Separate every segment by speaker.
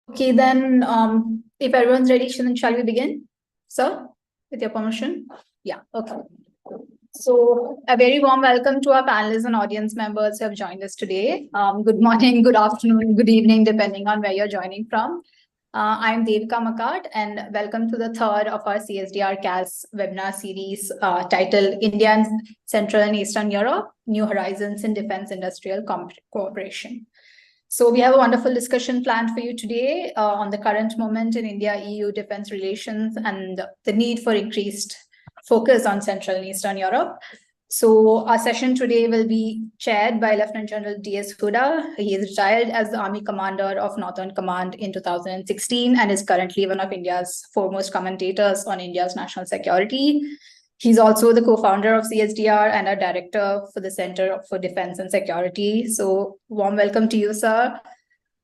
Speaker 1: Okay, then if everyone's ready, then shall we begin? Sir, with your permission? Yeah, okay. So a very warm welcome to our panelists and audience members who have joined us today. Good morning, good afternoon, good evening, depending on where you're joining from. I'm Devika Makat, and welcome to the third of our CSDR CAS webinar series titled India and Central and Eastern Europe, New Horizons in Defense Industrial Cooperation. So we have a wonderful discussion planned for you today on the current moment in India-EU defense relations and the need for increased focus on Central and Eastern Europe. So our session today will be chaired by Lieutenant General D.S. Huda. He is retired as the Army Commander of Northern Command in 2016 and is currently one of India's foremost commentators on India's national security. He's also the co-founder of CSDR and a director for the Center for Defense and Security. So warm welcome to you, sir.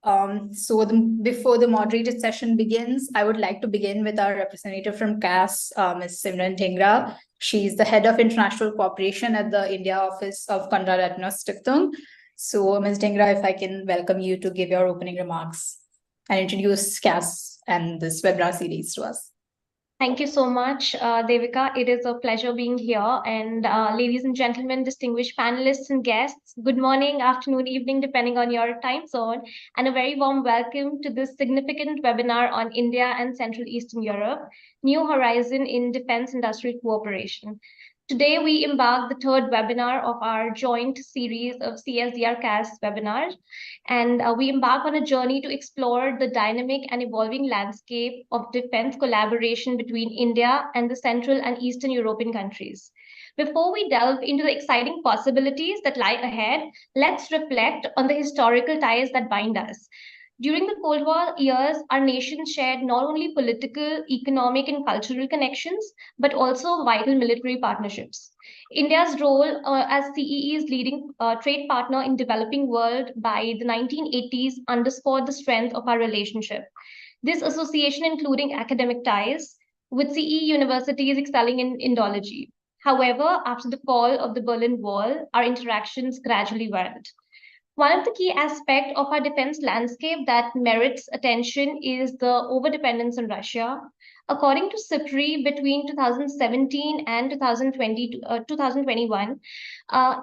Speaker 1: Before the moderated session begins, I would like to begin with our representative from CAS, Ms. Simran Dhingra. She's the head of international cooperation at the India office of Konrad Adenauer Stiftung. So Ms. Dhingra, if I can welcome you to give your opening remarks and introduce CAS and this webinar series to us.
Speaker 2: Thank you so much, Devika. It is a pleasure being here. And ladies and gentlemen, distinguished panelists and guests, good morning, afternoon, evening, depending on your time zone. And a very warm welcome to this significant webinar on India and Central Eastern Europe, New Horizon in Defense Industrial Cooperation. Today, we embark the third webinar of our joint series of CSDR CAS webinars, and we embark on a journey to explore the dynamic and evolving landscape of defense collaboration between India and the Central and Eastern European countries. Before we delve into the exciting possibilities that lie ahead, let's reflect on the historical ties that bind us. During the Cold War years, our nations shared not only political, economic, and cultural connections, but also vital military partnerships. India's role as CEE's leading trade partner in developing world by the 1980s underscored the strength of our relationship. This association including academic ties, with CEE universities excelling in Indology. However, after the fall of the Berlin Wall, our interactions gradually waned. One of the key aspects of our defense landscape that merits attention is the overdependence on Russia. According to SIPRI, between 2017 and 2021,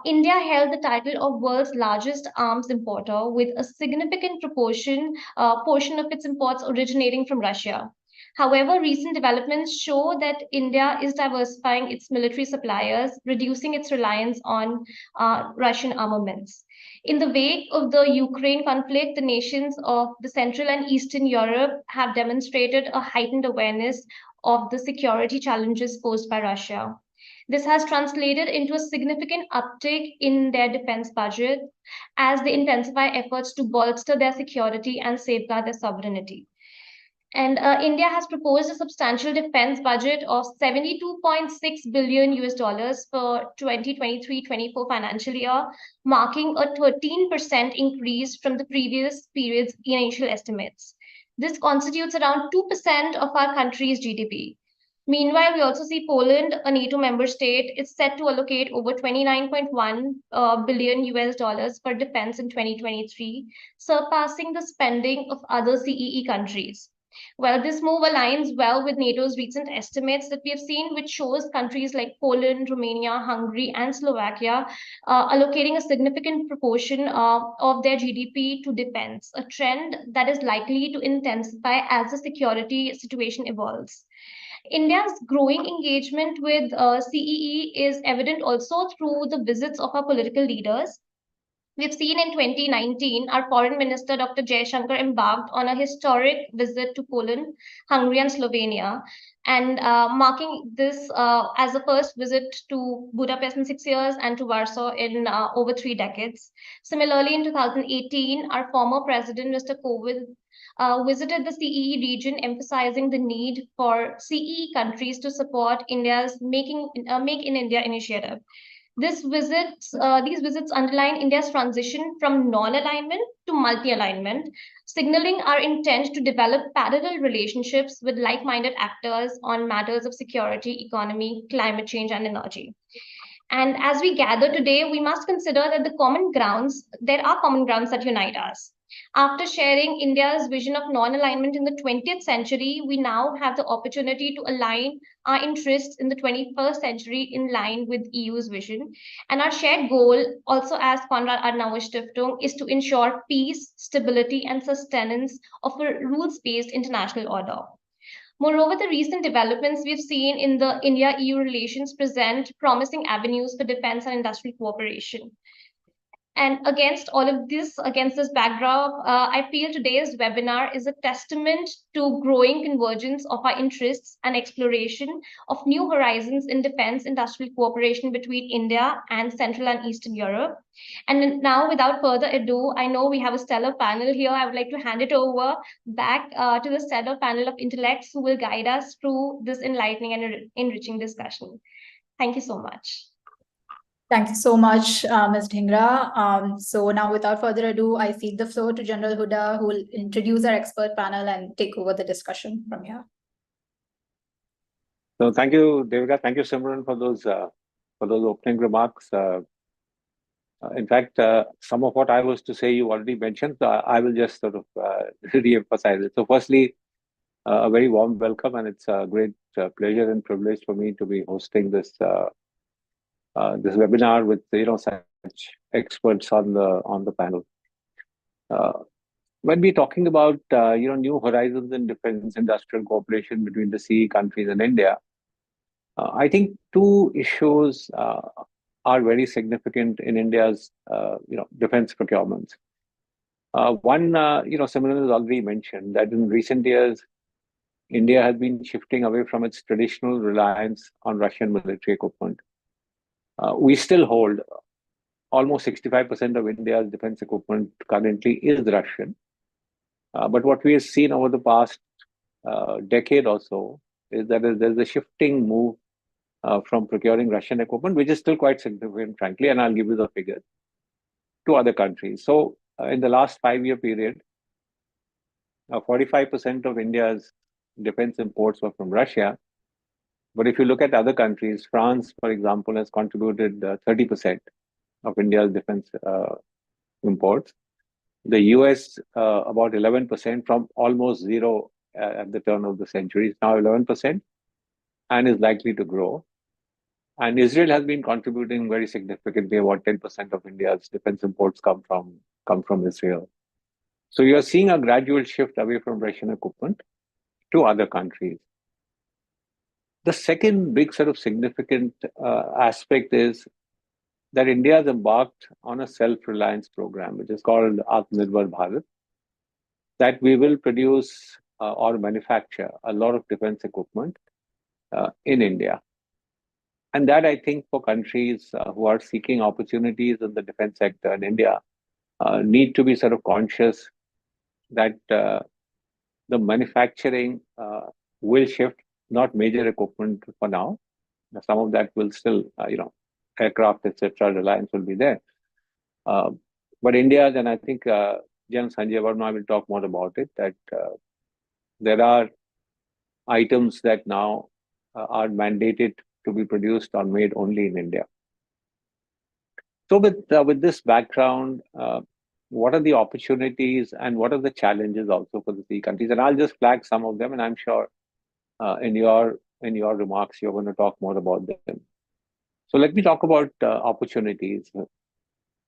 Speaker 2: India held the title of world's largest arms importer with a significant portion of its imports originating from Russia. However, recent developments show that India is diversifying its military suppliers, reducing its reliance on Russian armaments. In the wake of the Ukraine conflict, the nations of the Central and Eastern Europe have demonstrated a heightened awareness of the security challenges posed by Russia. This has translated into a significant uptick in their defense budget as they intensify efforts to bolster their security and safeguard their sovereignty. And India has proposed a substantial defense budget of 72.6 billion US dollars for 2023-24 financial year, marking a 13% increase from the previous period's initial estimates. This constitutes around 2% of our country's GDP. Meanwhile, we also see Poland, a NATO member state, is set to allocate over 29.1 billion US dollars for defense in 2023, surpassing the spending of other CEE countries. Well, this move aligns well with NATO's recent estimates that we have seen, which shows countries like Poland, Romania, Hungary, and Slovakia allocating a significant proportion of their GDP to defense, a trend that is likely to intensify as the security situation evolves. India's growing engagement with CEE is evident also through the visits of our political leaders. We've seen in 2019, our Foreign Minister, Dr. Jaishankar, embarked on a historic visit to Poland, Hungary, and Slovenia, and marking this as the first visit to Budapest in 6 years and to Warsaw in over 3 decades. Similarly, in 2018, our former President, Mr. Kovind, visited the CEE region, emphasizing the need for CEE countries to support India's Make in India initiative. These visits underline India's transition from non-alignment to multi-alignment, signaling our intent to develop parallel relationships with like-minded actors on matters of security, economy, climate change, and energy. And as we gather today, we must consider that there are common grounds that unite us. After sharing India's vision of non-alignment in the 20th century, we now have the opportunity to align our interests in the 21st century in line with EU's vision. And our shared goal, also as Konrad Adenauer Stiftung, is to ensure peace, stability, and sustenance of a rules-based international order. Moreover, the recent developments we've seen in the India-EU relations present promising avenues for defense and industrial cooperation. And against this backdrop, I feel today's webinar is a testament to growing convergence of our interests and exploration of new horizons in defense industrial cooperation between India and Central and Eastern Europe. And now, without further ado, I know we have a stellar panel here. I would like to hand it over back to the stellar panel of intellects who will guide us through this enlightening and enriching discussion. Thank you so much.
Speaker 1: Thank you so much, Ms. Dhingra. So now, without further ado, I cede the floor to General Huda, who will introduce our expert panel and take over the discussion from here.
Speaker 3: So thank you, Devika. Thank you, Simran, for those opening remarks. In fact, some of what I was to say you already mentioned. I will just sort of re-emphasize it. So firstly, a very warm welcome, and it's a great pleasure and privilege for me to be hosting this this webinar with such experts on the panel. When we're talking about new horizons in defense industrial cooperation between the CE countries and India, I think two issues are very significant in India's defense procurements. One, Simran has already mentioned that in recent years, India has been shifting away from its traditional reliance on Russian military equipment. We still hold almost 65% of India's defense equipment currently is Russian. But what we have seen over the past decade or so is that there's a shifting move from procuring Russian equipment, which is still quite significant, frankly, and I'll give you the figures, to other countries. So in the last 5-year period, 45% of India's defense imports were from Russia. But if you look at other countries, France, for example, has contributed 30% of India's defense imports. The US, about 11% from almost zero at the turn of the century, is now 11% and is likely to grow. And Israel has been contributing very significantly. About 10% of India's defense imports come from Israel. So you're seeing a gradual shift away from Russian equipment to other countries. The second big sort of significant aspect is that India has embarked on a self-reliance program, which is called Atmanirbhar Bharat, that we will produce or manufacture a lot of defense equipment in India. And that, I think, for countries who are seeking opportunities in the defense sector in India, need to be sort of conscious that the manufacturing will shift, not major equipment for now. Some of that will still, aircraft, etc., reliance will be there. But India, then I think Jan Sanjay Verma will talk more about it, that there are items that now are mandated to be produced or made only in India. So with this background, what are the opportunities and what are the challenges also for the three countries? And I'll just flag some of them, and I'm sure in your remarks you're going to talk more about them. So let me talk about opportunities.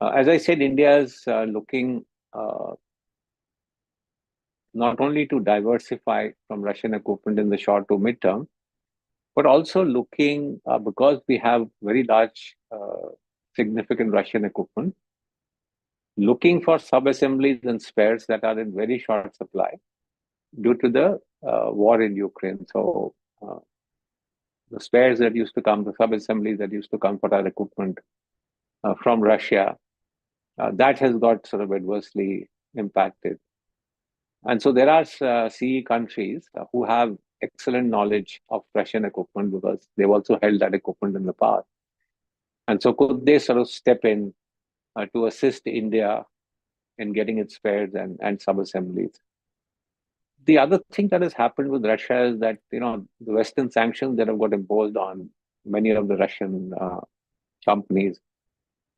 Speaker 3: As I said, India is looking not only to diversify from Russian equipment in the short to mid-term, but also looking, because we have very large, significant Russian equipment, looking for sub-assemblies and spares that are in very short supply due to the war in Ukraine. So the spares that used to come, the sub-assemblies that used to come for our equipment from Russia, that has got sort of adversely impacted. And so there are CE countries who have excellent knowledge of Russian equipment because they've also held that equipment in the past. And so could they sort of step in to assist India in getting its spares and sub-assemblies? The other thing that has happened with Russia is that, the Western sanctions that have got imposed on many of the Russian companies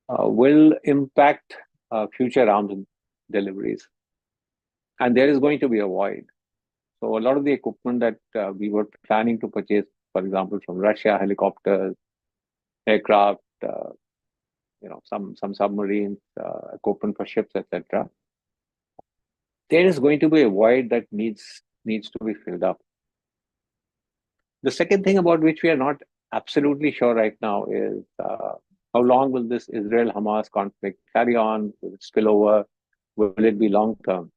Speaker 3: will impact future arms deliveries. And there is going to be a void. So a lot of the equipment that we were planning to purchase, for example, from Russia, helicopters, aircraft, some submarines, equipment for ships, etc. There is going to be a void that needs to be filled up. The second thing about which we are not absolutely sure right now is how long will this Israel-Hamas conflict carry on? Will it spill over? Will it be long term?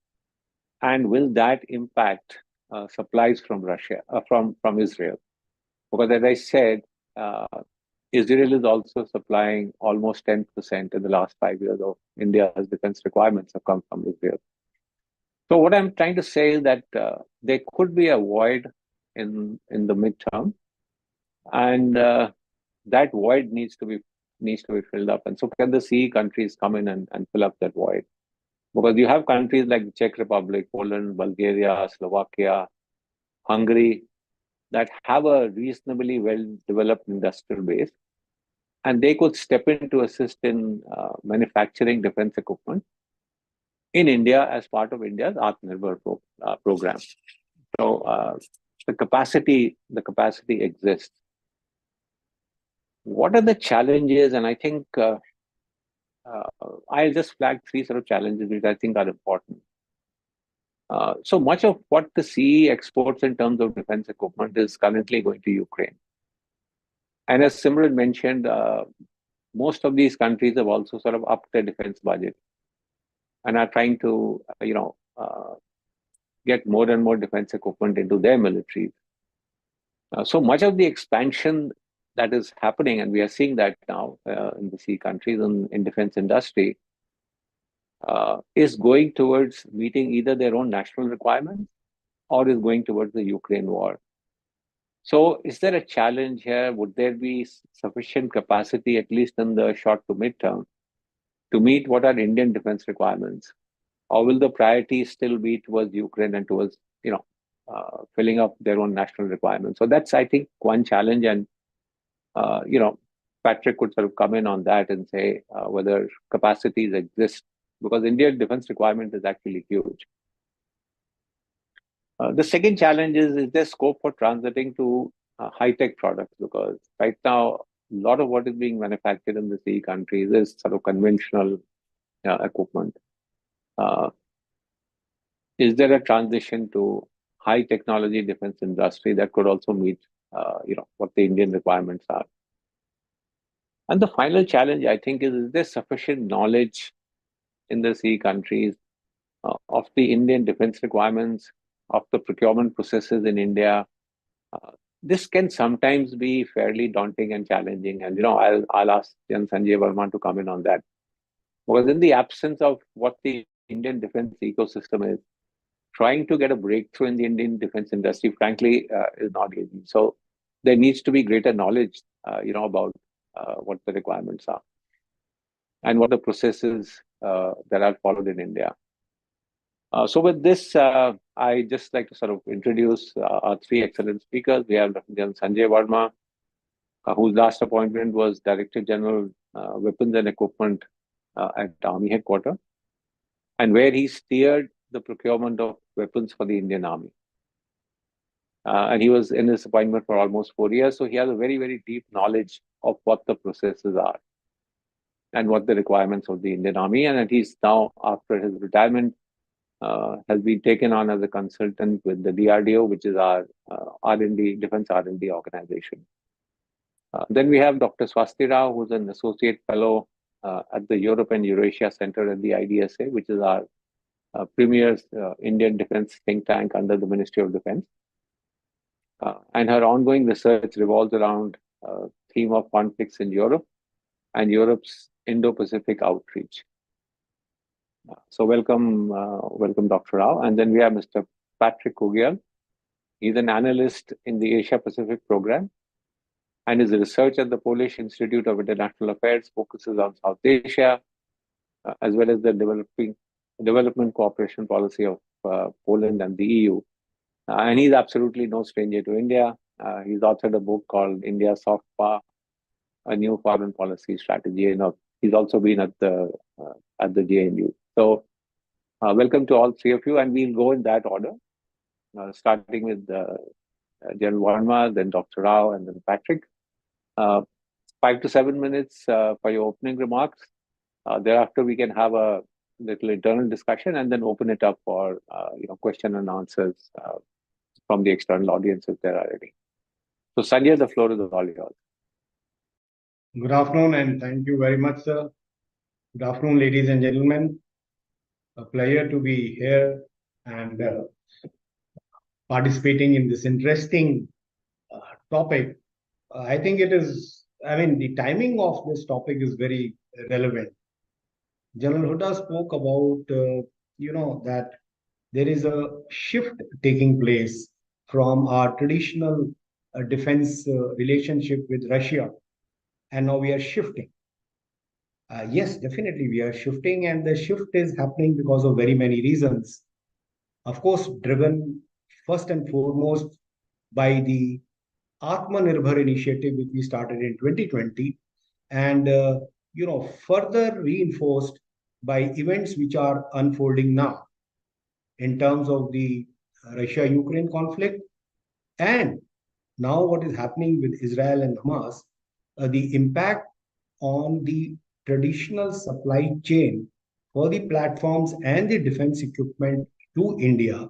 Speaker 3: And will that impact supplies from Russia, from Israel? Because as I said, Israel is also supplying almost 10% in the last 5 years of India's defense requirements have come from Israel. So what I'm trying to say is that there could be a void in the midterm, and that void needs to be filled up. And so can the CE countries come in and fill up that void? Because you have countries like the Czech Republic, Poland, Bulgaria, Slovakia, Hungary, that have a reasonably well-developed industrial base, and they could step in to assist in manufacturing defense equipment in India as part of India's Atmanirbhar program. So the capacity exists. What are the challenges? And I think I'll just flag 3 sort of challenges which I think are important. So much of what the CE exports in terms of defense equipment is currently going to Ukraine. And as Simran mentioned, most of these countries have also sort of upped their defense budget and are trying to, get more and more defense equipment into their militaries. So much of the expansion that is happening, and we are seeing that now in the CE countries in defense industry, is going towards meeting either their own national requirements or is going towards the Ukraine war. So is there a challenge here? Would there be sufficient capacity, at least in the short to mid-term, to meet what are Indian defense requirements? Or will the priority still be towards Ukraine and towards, filling up their own national requirements? So that's, I think, one challenge. And, Patrick could sort of come in on that and say whether capacities exist, because Indian defense requirement is actually huge. The second challenge is there scope for transiting to high-tech products? Because right now, a lot of what is being manufactured in the CE countries is sort of conventional equipment. Is there a transition to high technology defense industry that could also meet, what the Indian requirements are? And the final challenge, I think, is there sufficient knowledge in the CE countries of the Indian defense requirements, of the procurement processes in India? This can sometimes be fairly daunting and challenging. And, I'll ask Jan Sanjay Verma to come in on that. Because in the absence of what the Indian defense ecosystem is, trying to get a breakthrough in the Indian defense industry, frankly, is not easy. So there needs to be greater knowledge, about what the requirements are and what the processes that are followed in India. So with this, I just like to sort of introduce our 3 excellent speakers. We have Dr. Sanjay Verma, whose last appointment was Director General Weapons and Equipment at Army Headquarters, and where he steered the procurement of weapons for the Indian Army. And he was in this appointment for almost 4 years. So he has a very, very deep knowledge of what the processes are and what the requirements of the Indian Army. And he's now, after his retirement, has been taken on as a consultant with the DRDO, which is our R&D, defense R&D organization. Then we have Dr. Swasti Rao, who's an associate fellow at the Europe and Eurasia Center at the IDSA, which is our premier Indian defense think tank under the Ministry of Defense. And her ongoing research revolves around theme of conflicts in Europe and Europe's Indo-Pacific outreach. So welcome, Dr. Rao. And then we have Mr. Patrick Kugiel. He's an analyst in the Asia Pacific program, and his research at the Polish Institute of International Affairs focuses on South Asia, as well as the development cooperation policy of Poland and the EU. And he's absolutely no stranger to India. He's authored a book called India Soft Power, a new foreign policy strategy. And he's also been at the JNU. So Welcome to all three of you, and we'll go in that order, starting with General Verma, then Dr. Rao, and then Patrick. 5 to 7 minutes for your opening remarks. Thereafter, we can have a little internal discussion and then open it up for question and answers from the external audience if there are any. So, Sanjay, the floor is all yours.
Speaker 4: Good afternoon, and thank you very much, sir. Good afternoon, ladies and gentlemen. A pleasure to be here and participating in this interesting topic. I think it is, the timing of this topic is very relevant. General Huda spoke about, that there is a shift taking place from our traditional defense relationship with Russia, and now we are shifting. Yes, definitely we are shifting, and the shift is happening because of very many reasons. Of course, driven first and foremost by the Atmanirbhar initiative, which we started in 2020, and further reinforced by events which are unfolding now in terms of the Russia-Ukraine conflict, and now what is happening with Israel and Hamas, the impact on the traditional supply chain for the platforms and the defense equipment to India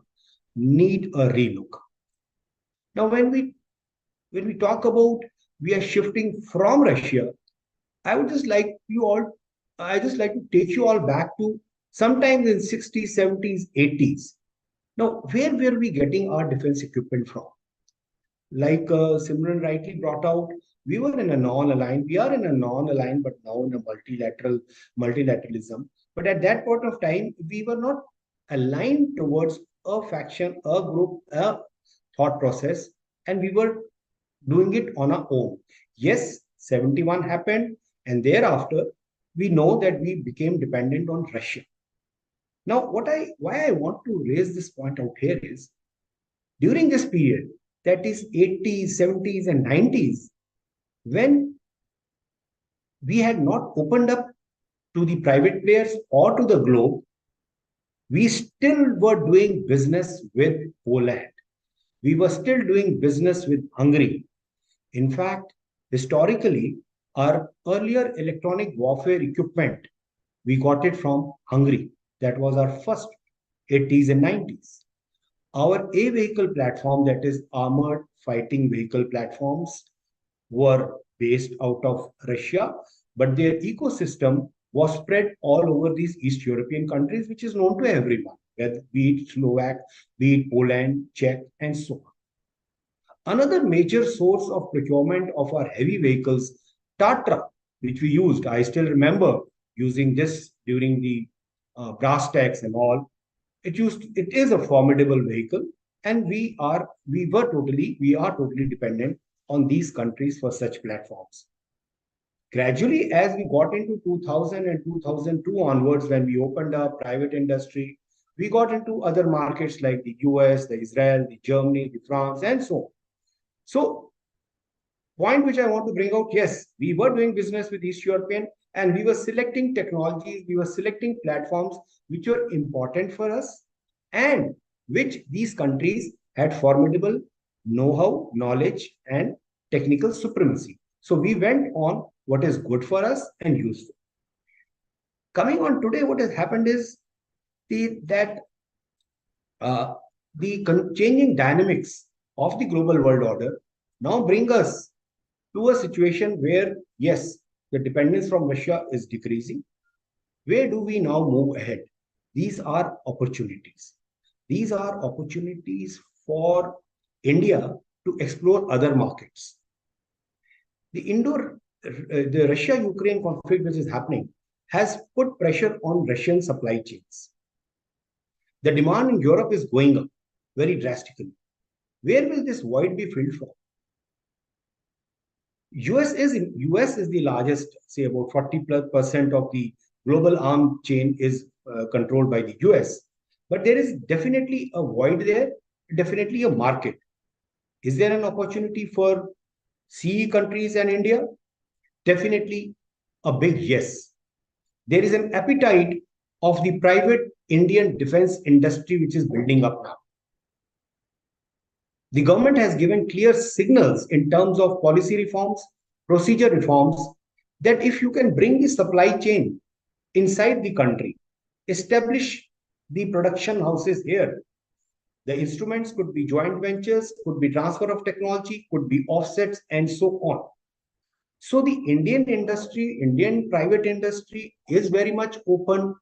Speaker 4: need a relook. Now, when we talk about we are shifting from Russia, I would just like to take you all back to sometimes in 60s, 70s, 80s. Now, where were we getting our defense equipment from? Like Simran rightly brought out, we were in a non-aligned, we are in a non-aligned, but now in a multilateralism. But at that point of time, we were not aligned towards a faction, a group, a thought process, and we were doing it on our own. Yes, 71 happened, and thereafter, we know that we became dependent on Russia. Now, why I want to raise this point out here is, during this period, that is 80s, 70s, and 90s, when we had not opened up to the private players or to the globe, we still were doing business with Poland. We were still doing business with Hungary. In fact, historically, our earlier electronic warfare equipment, we got it from Hungary. That was our first 80s and 90s. Our A-vehicle platform, that is armored fighting vehicle platforms, were based out of Russia, but their ecosystem was spread all over these East European countries, which is known to everyone, be it Slovak, be it Poland, Czech, and so on. Another major source of procurement of our heavy vehicles, Tatra, which we used, I still remember using this during the brass tacks and all. It is a formidable vehicle, and we are totally dependent on these countries for such platforms. Gradually, as we got into 2000 and 2002 onwards, when we opened up private industry, we got into other markets like the US, the Israel, the Germany, the France, and so on. So, point which I want to bring out, yes, we were doing business with East European, and we were selecting technologies, we were selecting platforms which were important for us, and which these countries had formidable know-how, knowledge, and technical supremacy. So we went on what is good for us and useful. Coming on today, what has happened is the changing dynamics of the global world order now bring us to a situation where, yes, the dependence from Russia is decreasing. Where do we now move ahead? These are opportunities. These are opportunities for India to explore other markets. The Russia-Ukraine conflict which is happening has put pressure on Russian supply chains. The demand in Europe is going up very drastically. Where will this void be filled from? US is the largest, say about 40+% of the global arms chain is controlled by the US. But there is definitely a void there, definitely a market. Is there an opportunity for CE countries and India? Definitely a big yes. There is an appetite of the private Indian defense industry which is building up now. The government has given clear signals in terms of policy reforms, procedure reforms, that if you can bring the supply chain inside the country, establish the production houses here, the instruments could be joint ventures, could be transfer of technology, could be offsets, and so on. So the Indian industry, Indian private industry is very much open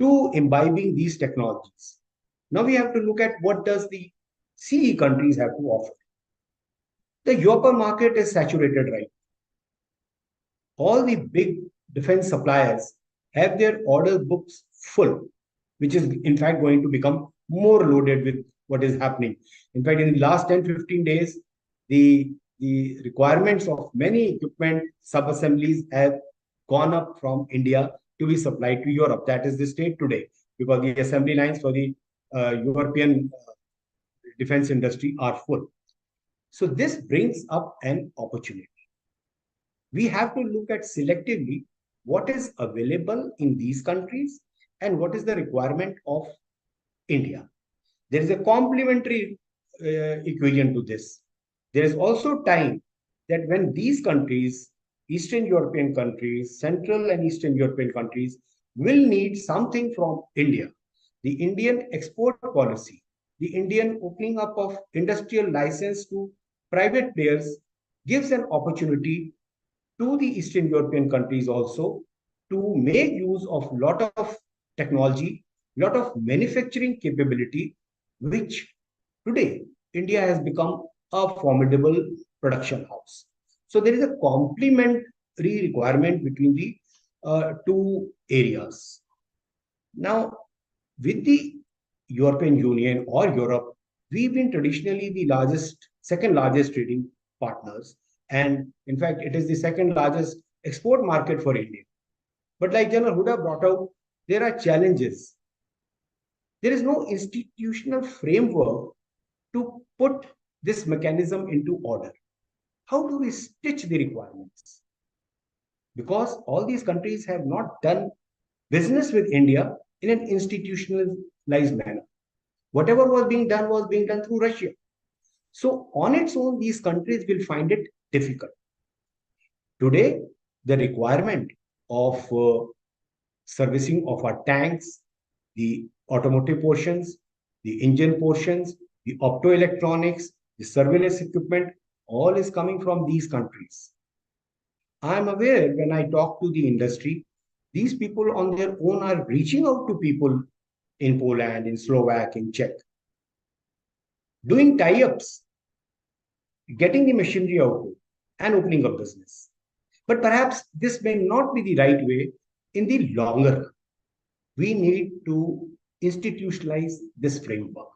Speaker 4: to imbibing these technologies. Now we have to look at what does the CE countries have to offer. The European market is saturated right. All the big defense suppliers have their order books full, which is in fact going to become more loaded with what is happening. In fact, in the last 10-15 days, the requirements of many equipment sub-assemblies have gone up from India to be supplied to Europe. That is the state today, because the assembly lines for the European defense industry are full. So this brings up an opportunity. We have to look at selectively what is available in these countries and what is the requirement of India. There is a complementary equation to this. There is also time that when these countries, Eastern European countries, Central and Eastern European countries, will need something from India. The Indian export policy, the Indian opening up of industrial license to private players gives an opportunity to the Eastern European countries also to make use of a lot of technology, lot of manufacturing capability, which today India has become a formidable production house. So there is a complementary requirement between the two areas. Now, with the European Union or Europe, we've been traditionally the second largest trading partners. And in fact, it is the second largest export market for India. But like General Huda brought out, there are challenges. There is no institutional framework to put this mechanism into order. How do we stitch the requirements? Because all these countries have not done business with India in an institutionalized manner. Whatever was being done through Russia. So on its own, these countries will find it difficult. Today, the requirement of servicing of our tanks, the automotive portions, the engine portions, the optoelectronics, the surveillance equipment, all is coming from these countries. I am aware when I talk to the industry, these people on their own are reaching out to people in Poland, in Slovak, in Czech, doing tie-ups, getting the machinery out and opening up business. But perhaps this may not be the right way in the longer run. We need to institutionalize this framework.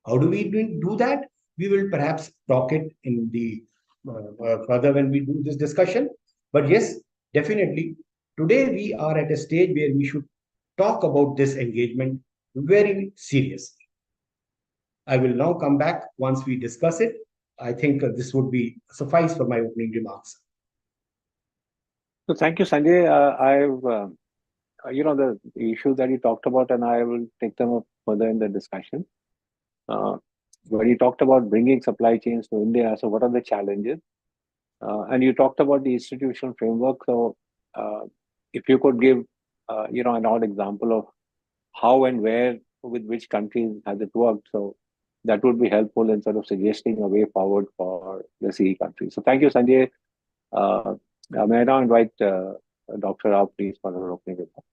Speaker 4: How do we do that? We will perhaps talk it in the further when we do this discussion. But yes, definitely, today we are at a stage where we should talk about this engagement very seriously. I will now come back once we discuss it. I think this would be suffice for my opening remarks.
Speaker 3: So thank you, Sanjay. I've the issues that you talked about, and I will take them up further in the discussion. When you talked about bringing supply chains to India, so what are the challenges? And you talked about the institutional framework. So if you could give, an odd example of how and where, with which countries has it worked, so that would be helpful in sort of suggesting a way forward for the CE countries. So thank you, Sanjay. May I now invite Dr. Rao, please, for her opening remarks.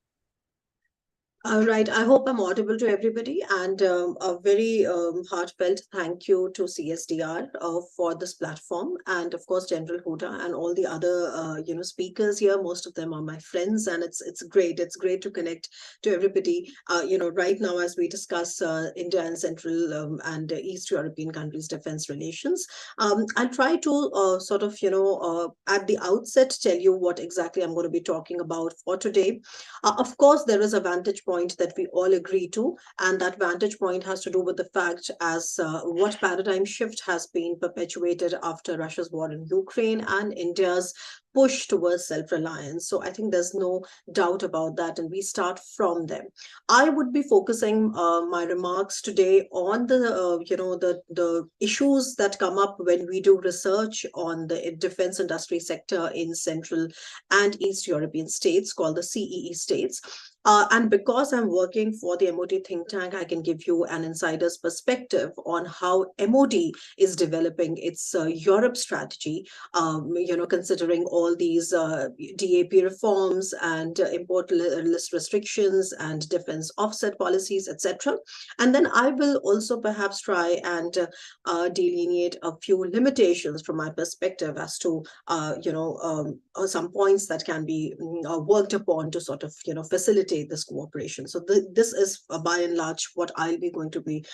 Speaker 5: Right. I hope I'm audible to everybody, and a very heartfelt thank you to CSDR for this platform, and of course General Huda and all the other speakers here. Most of them are my friends, and it's great. It's great to connect to everybody. Right now as we discuss India and Central and East European countries' defense relations, I'll try to at the outset tell you what exactly I'm going to be talking about for today. Of course, there is a vantage point point that we all agree to, and that vantage point has to do with the fact as what paradigm shift has been perpetuated after Russia's war in Ukraine and India's push towards self-reliance. So I think there's no doubt about that, and we start from them. I would be focusing my remarks today on the issues that come up when we do research on the defense industry sector in Central and East European states called the CEE states. And because I'm working for the MOD think tank, I can give you an insider's perspective on how MOD is developing its Europe strategy, considering all these DAP reforms and import list restrictions and defense offset policies, etc. And then I will also perhaps try and delineate a few limitations from my perspective as to, some points that can be worked upon to sort of, facilitate this cooperation. So this is by and large what I'll be going to be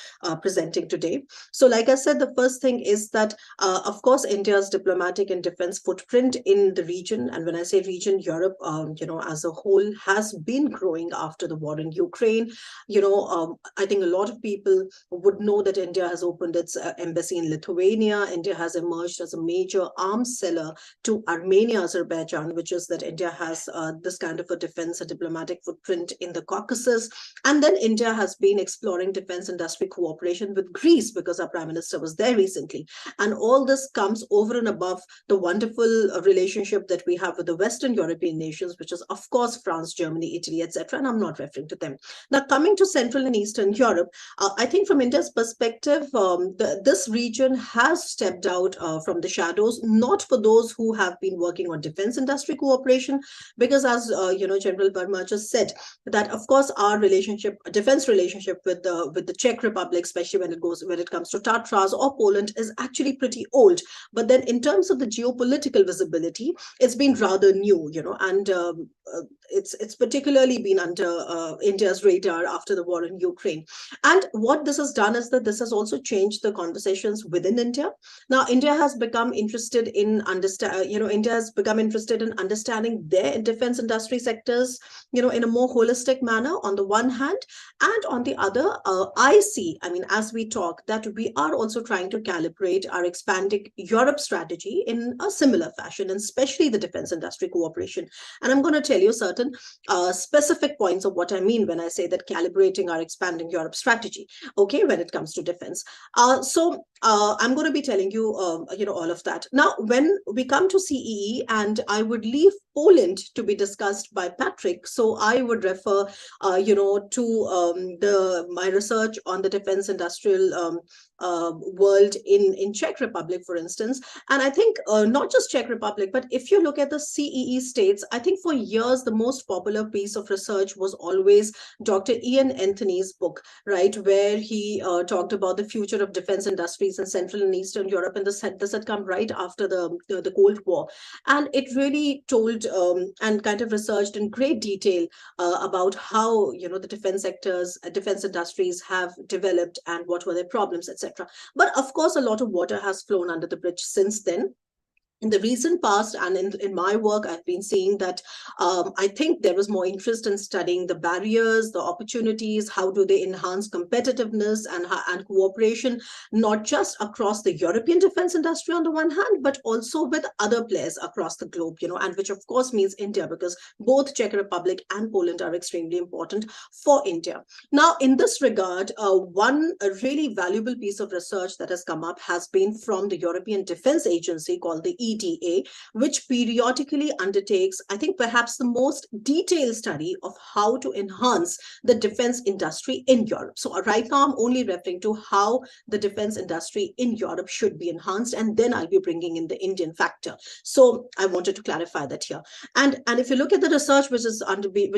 Speaker 5: presenting today. So like I said, the first thing is that, of course, India's diplomatic and defense footprint in the region, and when I say region, Europe, as a whole, has been growing after the war in Ukraine. I think a lot of people would know that India has opened its embassy in Lithuania. India has emerged as a major arms seller to Armenia, Azerbaijan, which is that India has this kind of a defense and diplomatic footprint in the Caucasus. And then India has been exploring defense industry cooperation with Greece because our Prime Minister was there recently. And all this comes over and above the wonderful relationship that we have with the Western European nations, which is, of course, France, Germany, Italy, etc. And I'm not referring to them. Now, coming to Central and Eastern Europe, I think from India's perspective, this region has stepped out from the shadows, not for those who have been working on defense industry cooperation, because as General Verma just said, that of course our defense relationship with the Czech Republic, especially when it comes to Tatras or Poland, is actually pretty old. But then in terms of the geopolitical visibility, it's been rather new, and it's particularly been under India's radar after the war in Ukraine. And what this has done is that this has also changed the conversations within India. Now, India has become interested in understanding their defense industry sectors, in a more holistic manner on the one hand, and on the other, as we talk, that we are also trying to calibrate our expanding Europe strategy in a similar fashion, and especially the defense industry cooperation. And I'm going to tell you certain specific points of what I mean when I say that calibrating our expanding Europe strategy, okay, when it comes to defense. So I'm going to be telling you, all of that. Now, when we come to CEE, and I would leave Poland to be discussed by Patrick, so I would refer, to my research on the defense industrial world in Czech Republic, for instance. And I think not just Czech Republic, but if you look at the CEE states, I think for years, the most popular piece of research was always Dr. Ian Anthony's book, right, where he talked about the future of defense industries in Central and Eastern Europe. And this had come right after the Cold War. And it really told and kind of researched in great detail about how, the defense industries have developed and what were their problems, etc. But of course, a lot of water has flown under the bridge since then. In the recent past, and in my work, I've been seeing that I think there was more interest in studying the barriers, the opportunities, how do they enhance competitiveness and cooperation, not just across the European defense industry on the one hand, but also with other players across the globe, and which of course means India, because both Czech Republic and Poland are extremely important for India. Now, in this regard, one really valuable piece of research that has come up has been from the European Defense Agency called the EDA, which periodically undertakes, I think, perhaps the most detailed study of how to enhance the defense industry in Europe. So right now, I'm only referring to how the defense industry in Europe should be enhanced, and then I'll be bringing in the Indian factor. So I wanted to clarify that here. And if you look at the research which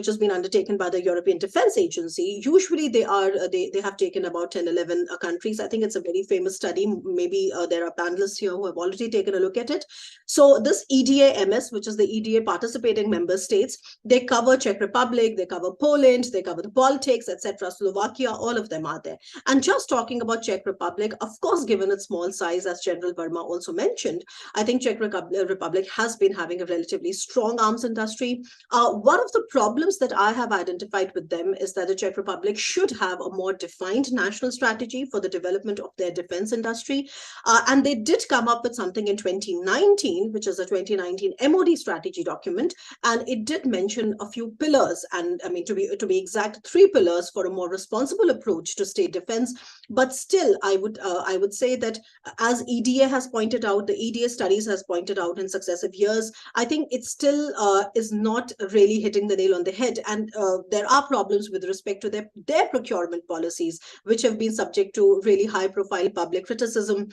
Speaker 5: has been undertaken by the European Defense Agency, usually they have taken about 10, 11 countries. I think it's a very famous study. Maybe there are panelists here who have already taken a look at it. So this EDA-MS, which is the EDA participating member states, they cover Czech Republic, they cover Poland, they cover the Baltics, etc., Slovakia, all of them are there. And just talking about Czech Republic, of course, given its small size, as General Verma also mentioned, I think Czech Republic has been having a relatively strong arms industry. One of the problems that I have identified with them is that the Czech Republic should have a more defined national strategy for the development of their defense industry. And they did come up with something in 2019, which is a 2019 MOD strategy document. And it did mention a few pillars, and I mean, to be exact, 3 pillars for a more responsible approach to state defense. But still, I would say that, as EDA has pointed out, the EDA studies has pointed out in successive years, I think it still is not really hitting the nail on the head. And there are problems with respect to their procurement policies, which have been subject to really high profile public criticism.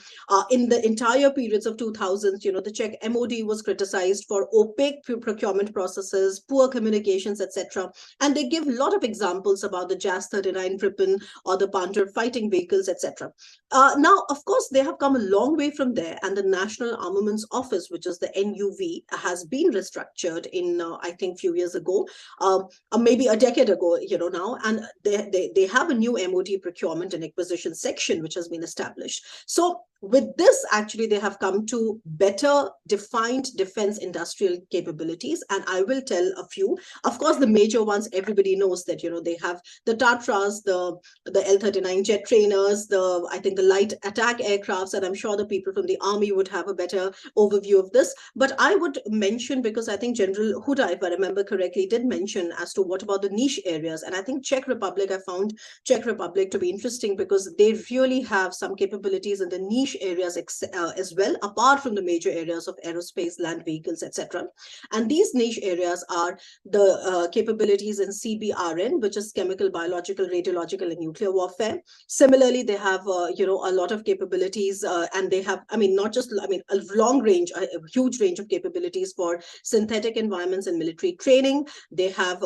Speaker 5: In the entire periods of 2000s, the Czech MOD was criticized for opaque procurement processes, poor communications, etc. And they give a lot of examples about the JAS-39 Gripen or the Panther fighting vehicles, etc. Now, of course, they have come a long way from there, and the National Armaments Office, which is the NUV, has been restructured in, I think, a few years ago, or maybe a decade ago, now, and they have a new MOD procurement and acquisition section, which has been established. So with this, actually, they have come to better defined defense industrial capabilities. And I will tell a few. Of course, the major ones, everybody knows that, they have the Tatras, the L-39 jet trainers, I think the light attack aircrafts, and I'm sure the people from the army would have a better overview of this. But I would mention, because I think General Huda, if I remember correctly, did mention as to what about the niche areas. And I think Czech Republic, I found Czech Republic to be interesting because they really have some capabilities in the niche areas as well, apart from the major areas of aerospace, land vehicles, etc. And these niche areas are the capabilities in CBRN, which is chemical, biological, radiological, and nuclear warfare. Similarly, they have a lot of capabilities, and they have, a long range, a huge range of capabilities for synthetic environments and military training. They have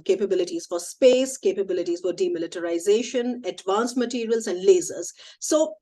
Speaker 5: capabilities for space, capabilities for demilitarization, advanced materials, and lasers. So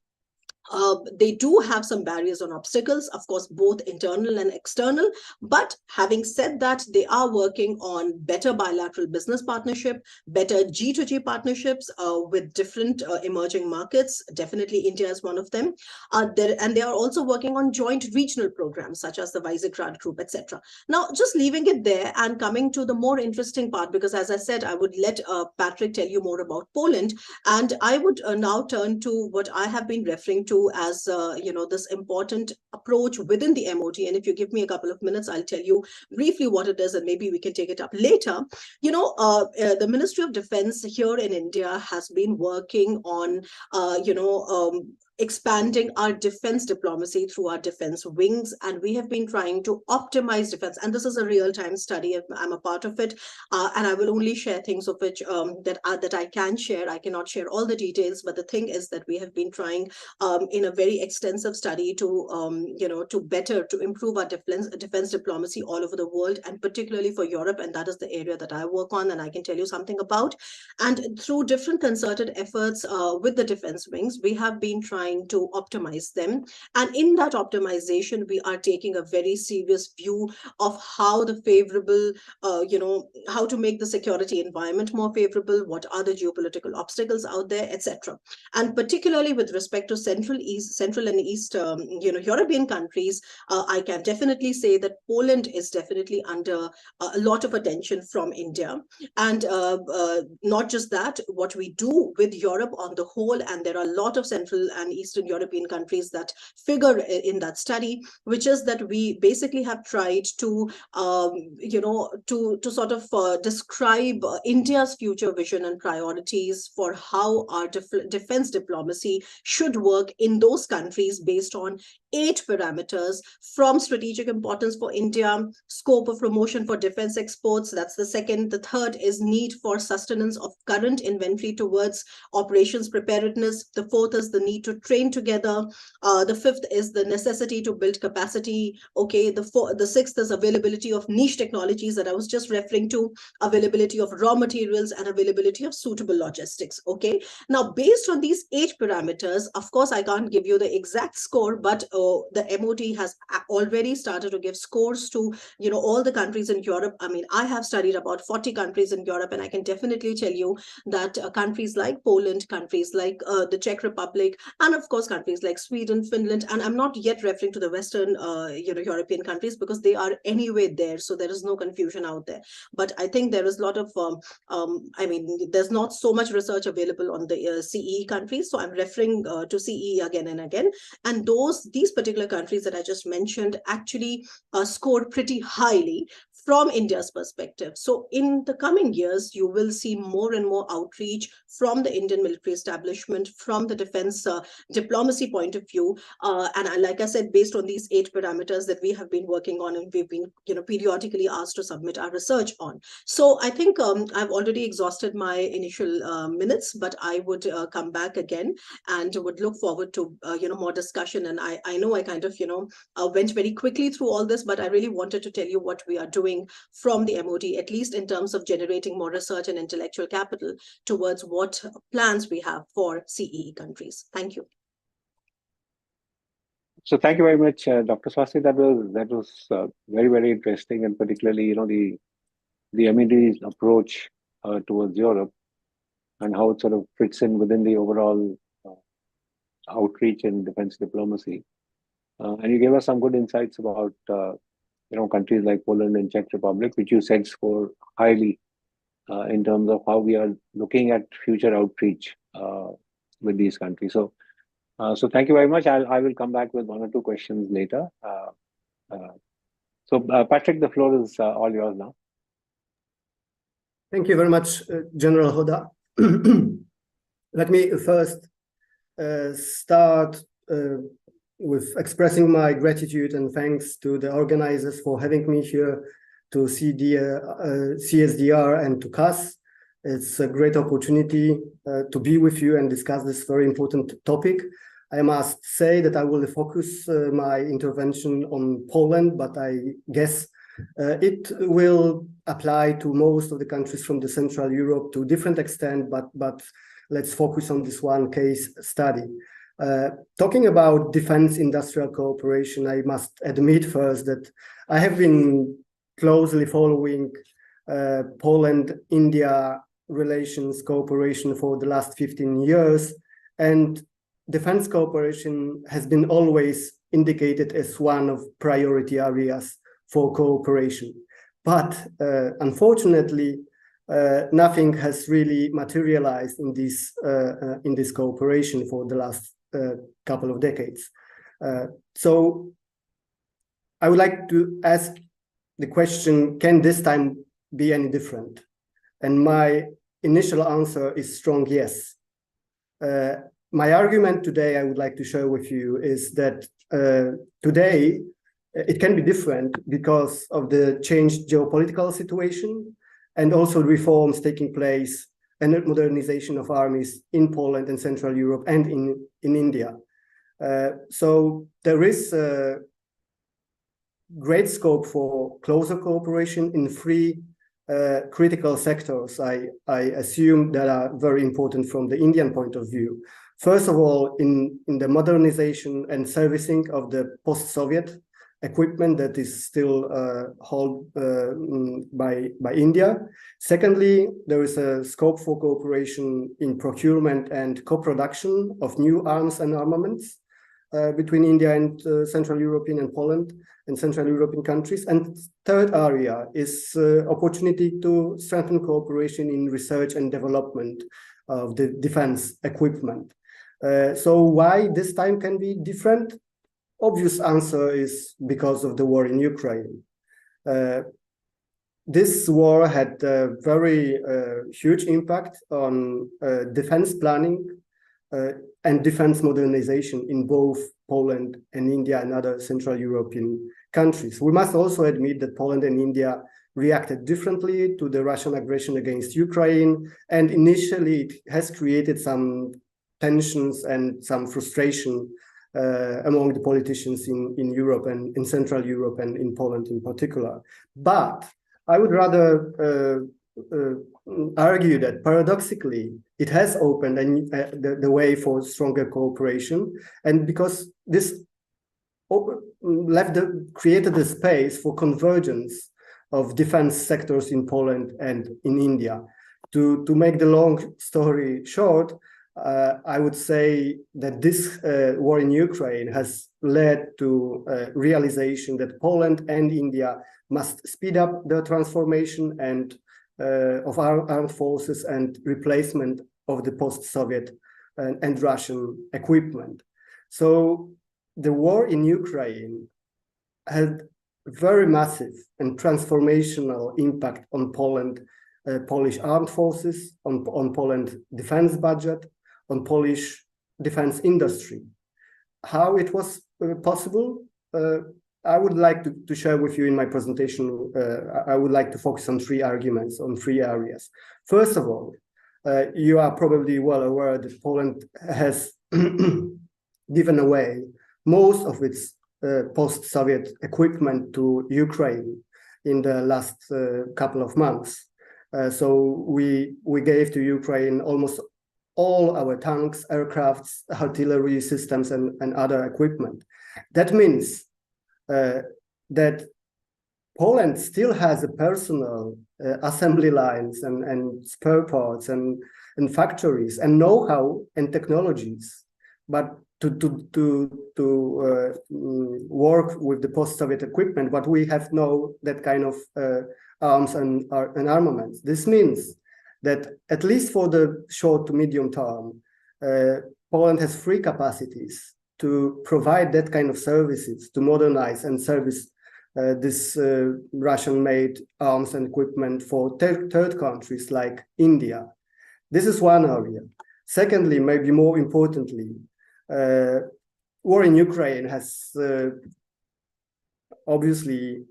Speaker 5: they do have some barriers and obstacles, of course, both internal and external. But having said that, they are working on better bilateral business partnership, better G2G partnerships with different emerging markets. Definitely India is one of them. And they are also working on joint regional programs, such as the Visegrad Group, etc. Now, just leaving it there and coming to the more interesting part, because as I said, I would let Patrick tell you more about Poland. And I would now turn to what I have been referring to as this important approach within the MOD. And if you give me a couple of minutes, I'll tell you briefly what it is, and maybe we can take it up later. The Ministry of Defense here in India has been working on expanding our defense diplomacy through our defense wings, and we have been trying to optimize defense. And this is a real-time study. I'm a part of it, and I will only share things of which that I can share. I cannot share all the details, but the thing is that we have been trying in a very extensive study to improve our defense diplomacy all over the world, and particularly for Europe. And that is the area that I work on, and I can tell you something about. And through different concerted efforts with the defense wings, we have been trying to optimize them. And in that optimization, we are taking a very serious view of how the favorable, how to make the security environment more favorable, what are the geopolitical obstacles out there, etc. And particularly with respect to Central and East, European countries, I can definitely say that Poland is definitely under a lot of attention from India. And not just that, what we do with Europe on the whole, and there are a lot of Central and Eastern European countries that figure in that study, which is that we basically have tried to, sort of describe India's future vision and priorities for how our defense diplomacy should work in those countries based on 8 parameters: from strategic importance for India, scope of promotion for defense exports. That's the second. The third is need for sustenance of current inventory towards operations preparedness. The fourth is the need to train together. The fifth is the necessity to build capacity. Okay, the sixth is availability of niche technologies that I was just referring to, availability of raw materials, and availability of suitable logistics. Okay, now based on these 8 parameters, of course, I can't give you the exact score, but the MOT has already started to give scores to, you know, all the countries in Europe. I mean, I have studied about 40 countries in Europe, and I can definitely tell you that countries like Poland, countries like the Czech Republic, and of course countries like Sweden, Finland, and I'm not yet referring to the Western, European countries, because they are anyway there, so there is no confusion out there. But I think there is a lot of, I mean, there's not so much research available on the CEE countries, so I'm referring to CEE again and again. And these particular countries that I just mentioned actually scored pretty highly from India's perspective. So in the coming years, you will see more and more outreach from the Indian military establishment, from the defense diplomacy point of view. And like I said, based on these 8 parameters that we have been working on, and we've been, you know, periodically asked to submit our research on. So I think I've already exhausted my initial minutes, but I would come back again and would look forward to, more discussion. And I know I kind of, went very quickly through all this, but I really wanted to tell you what we are doing from the MOD, at least in terms of generating more research and intellectual capital towards what plans we have for CEE countries. Thank you.
Speaker 3: So thank you very much, Dr. Swasti. That was very, very interesting, and particularly, the MED's approach towards Europe and how it sort of fits in within the overall outreach and defense diplomacy. And you gave us some good insights about, countries like Poland and Czech Republic, which you said score highly in terms of how we are looking at future outreach with these countries. So thank you very much. I will come back with 1 or 2 questions later. So Patrick, the floor is all yours now.
Speaker 6: Thank you very much, General Hoda. Let me first start with expressing my gratitude and thanks to the organizers for having me here, to CSDR and to CAS. It's a great opportunity to be with you and discuss this very important topic. I must say that I will focus my intervention on Poland, but I guess it will apply to most of the countries from the Central Europe to a different extent, but let's focus on this one case study. Talking about defense industrial cooperation, I must admit first that I have been closely following Poland-India relations cooperation for the last 15 years, and defense cooperation has been always indicated as one of priority areas for cooperation. But unfortunately, nothing has really materialized in this cooperation for the last couple of decades. So I would like to ask the question, can this time be any different? And my initial answer is strong yes. My argument today I would like to share with you is that today it can be different because of the changed geopolitical situation and also reforms taking place and modernization of armies in Poland and Central Europe and in India. So there is great scope for closer cooperation in 3 critical sectors, I assume, that are very important from the Indian point of view. First of all, in the modernization and servicing of the post-Soviet equipment that is still held by India. Secondly, there is a scope for cooperation in procurement and co-production of new arms and armaments between India and Central European and Poland and Central European countries. And third area is opportunity to strengthen cooperation in research and development of the defense equipment. So why this time can be different? Obvious answer is because of the war in Ukraine. This war had a very huge impact on defense planning and defense modernization in both Poland and India and other Central European countries. We must also admit that Poland and India reacted differently to the Russian aggression against Ukraine, and initially it has created some tensions and some frustration among the politicians in Europe and in Central Europe and in Poland in particular. But I would rather argue that paradoxically, it has opened the way for stronger cooperation, and because this created a space for convergence of defense sectors in Poland and in India. To make the long story short, I would say that this war in Ukraine has led to realization that Poland and India must speed up the transformation and of our armed forces and replacement of the post-Soviet and Russian equipment. So the war in Ukraine had very massive and transformational impact on Poland, Polish armed forces, on Poland defense budget, on Polish defense industry. How it was possible? I would like to share with you in my presentation. I would like to focus on three arguments, on three areas. First of all, you are probably well aware that Poland has given away most of its post-Soviet equipment to Ukraine in the last couple of months. So we gave to Ukraine almost all our tanks, aircrafts, artillery systems, and other equipment. That means that Poland still has a personal assembly lines and spare parts and factories and know-how and technologies, but to work with the post-Soviet equipment, but we have no that kind of arms and armaments. This means that at least for the short to medium term, Poland has free capacities to provide that kind of services, to modernize and service this Russian-made arms and equipment for third countries like India. This is one area. Secondly, maybe more importantly, war in Ukraine has obviously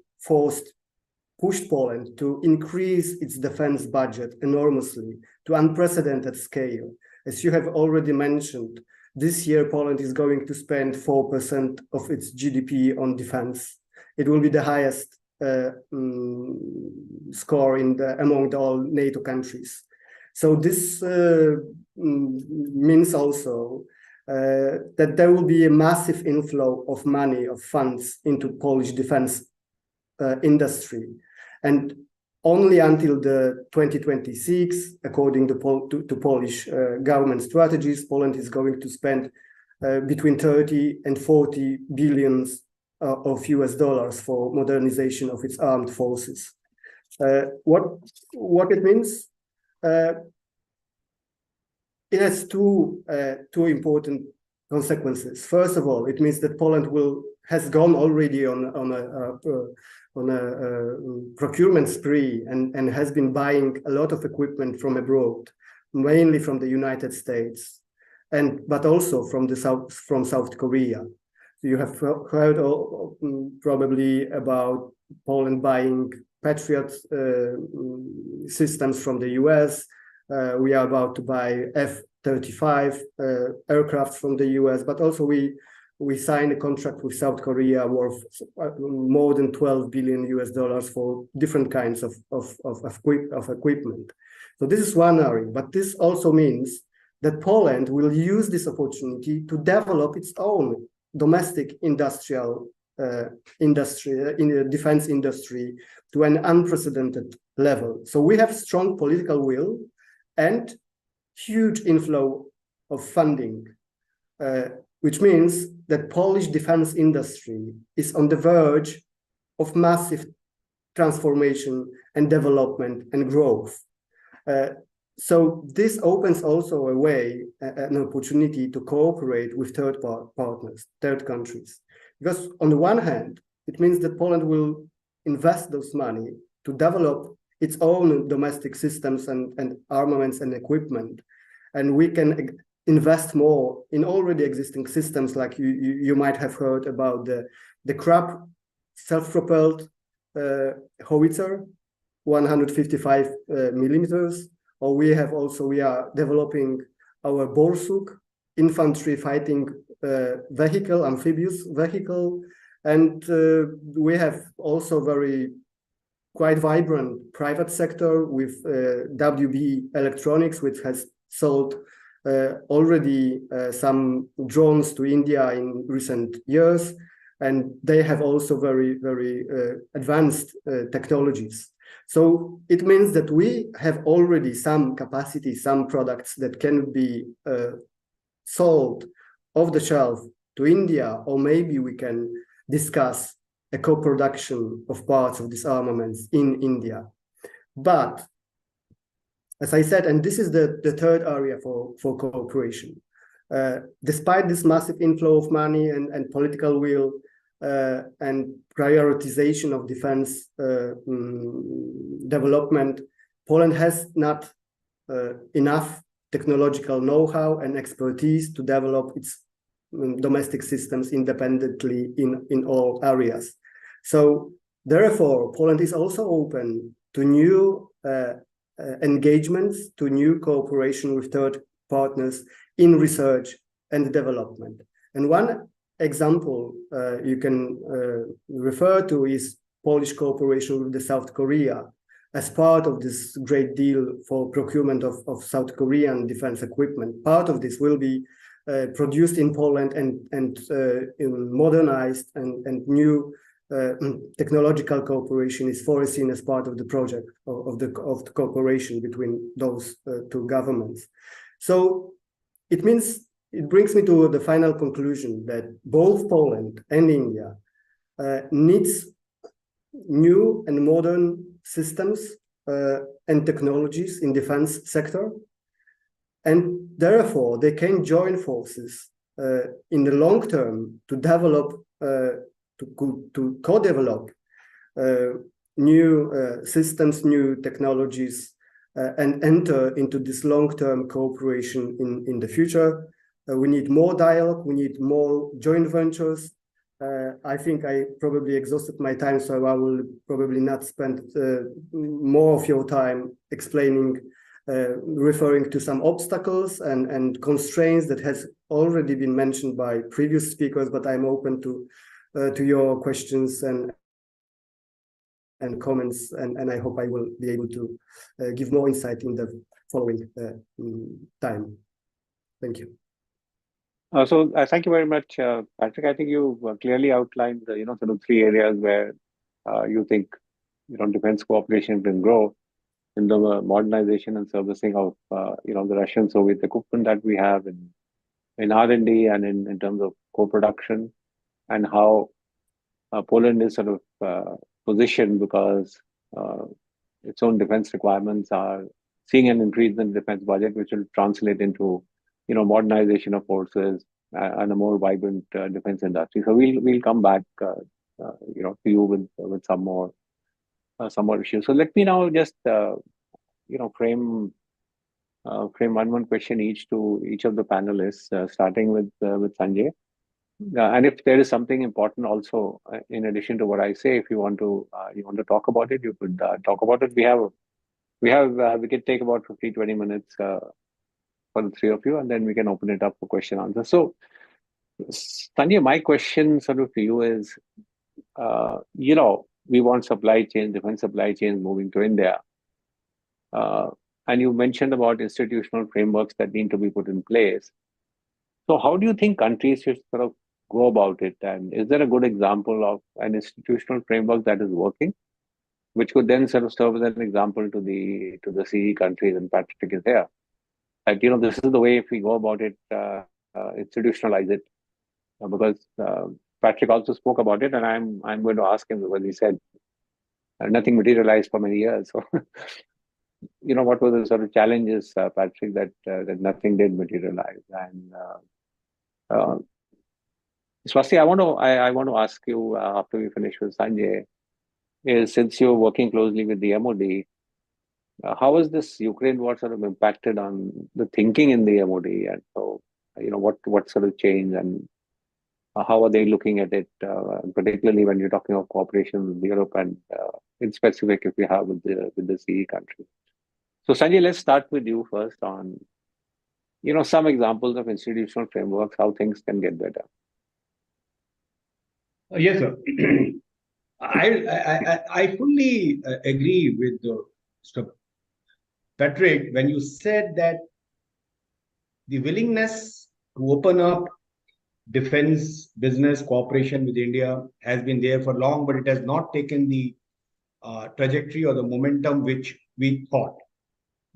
Speaker 6: pushed Poland to increase its defense budget enormously to unprecedented scale. As you have already mentioned, this year Poland is going to spend 4% of its GDP on defense. It will be the highest score among all NATO countries. So this means also that there will be a massive inflow of money, of funds into Polish defense industry. And only until the 2026, according to Polish government strategies, Poland is going to spend between 30 and 40 billions of US dollars for modernization of its armed forces. What it means? It has two important consequences. First of all, it means that Poland has gone already on a procurement spree and has been buying a lot of equipment from abroad, mainly from the United States, but also from South Korea. You have heard probably about Poland buying Patriot systems from the US. We are about to buy F-35 aircraft from the US, but also we signed a contract with South Korea worth more than 12 billion US dollars for different kinds of equipment. So this is one area, but this also means that Poland will use this opportunity to develop its own domestic industrial industry, in the defense industry, to an unprecedented level. So we have strong political will and huge inflow of funding, which means that Polish defense industry is on the verge of massive transformation and development and growth. So this opens also a way, an opportunity to cooperate with third partners, third countries. Because on the one hand, it means that Poland will invest those money to develop its own domestic systems and armaments and equipment. And we can invest more in already existing systems, like you might have heard about the Krab self-propelled howitzer, 155 millimeters. Or we are developing our Borsuk infantry fighting vehicle, amphibious vehicle. And we have also quite vibrant private sector with WB Electronics, which has sold already some drones to India in recent years. And they have also very advanced technologies. So it means that we have already some capacity, some products that can be sold off the shelf to India, or maybe we can discuss a co-production of parts of these armaments in India. But as I said, and this is the third area for cooperation, despite this massive inflow of money and political will and prioritization of defense development, Poland has not enough technological know-how and expertise to develop its domestic systems independently in all areas. So therefore, Poland is also open to new engagements, to new cooperation with third partners in research and development. And one example you can refer to is Polish cooperation with the South Korea as part of this great deal for procurement of South Korean defense equipment. Part of this will be produced in Poland and modernized, and new technological cooperation is foreseen as part of the project of the cooperation between those two governments. So it brings me to the final conclusion that both Poland and India needs new and modern systems and technologies in defense sector, and therefore they can join forces in the long term to develop, to co-develop new systems, new technologies, and enter into this long-term cooperation in the future. We need more dialogue, we need more joint ventures. I think I probably exhausted my time, so I will probably not spend more of your time explaining, referring to some obstacles and constraints that has already been mentioned by previous speakers, but I'm open to your questions and comments, and I hope I will be able to give more insight in the following time. Thank you.
Speaker 3: So thank you very much, Patrick. I think you clearly outlined the sort of three areas where you think defense cooperation can grow in the modernization and servicing of the Russian Soviet equipment that we have in R&D and in terms of co-production, and how Poland is sort of positioned because its own defense requirements are seeing an increase in defense budget, which will translate into modernization of forces and a more vibrant defense industry. So we'll come back to you with some more issues. So let me now just frame one question each to each of the panelists, starting with Sanjay. And if there is something important also in addition to what I say, if you want to talk about it, you could talk about it. We can take about 15-20 minutes for the three of you, and then we can open it up for question answer. So Sanjay, my question sort of to you is, we want defense supply chains moving to India. And you mentioned about institutional frameworks that need to be put in place. So how do you think countries should sort of go about it? And is there a good example of an institutional framework that is working, which could then sort of serve as an example to the CE countries, and Patrick is here? Like, this is the way if we go about it, institutionalize it, because Patrick also spoke about it, and I'm going to ask him, because he said nothing materialized for many years. So, what were the sort of challenges, Patrick, that nothing did materialize? And Swasti, I want to ask you after we finish with Sanjay, is since you're working closely with the MOD, how has this Ukraine war sort of impacted on the thinking in the MOD? And so, what sort of change, and how are they looking at it, particularly when you're talking of cooperation with Europe, and in specific if we have with the CE country? So Sanjay, let's start with you first on some examples of institutional frameworks, how things can get better.
Speaker 4: Yes, sir. I fully agree with Mr. Patrick when you said that the willingness to open up defense business cooperation with India has been there for long, but it has not taken the trajectory or the momentum which we thought.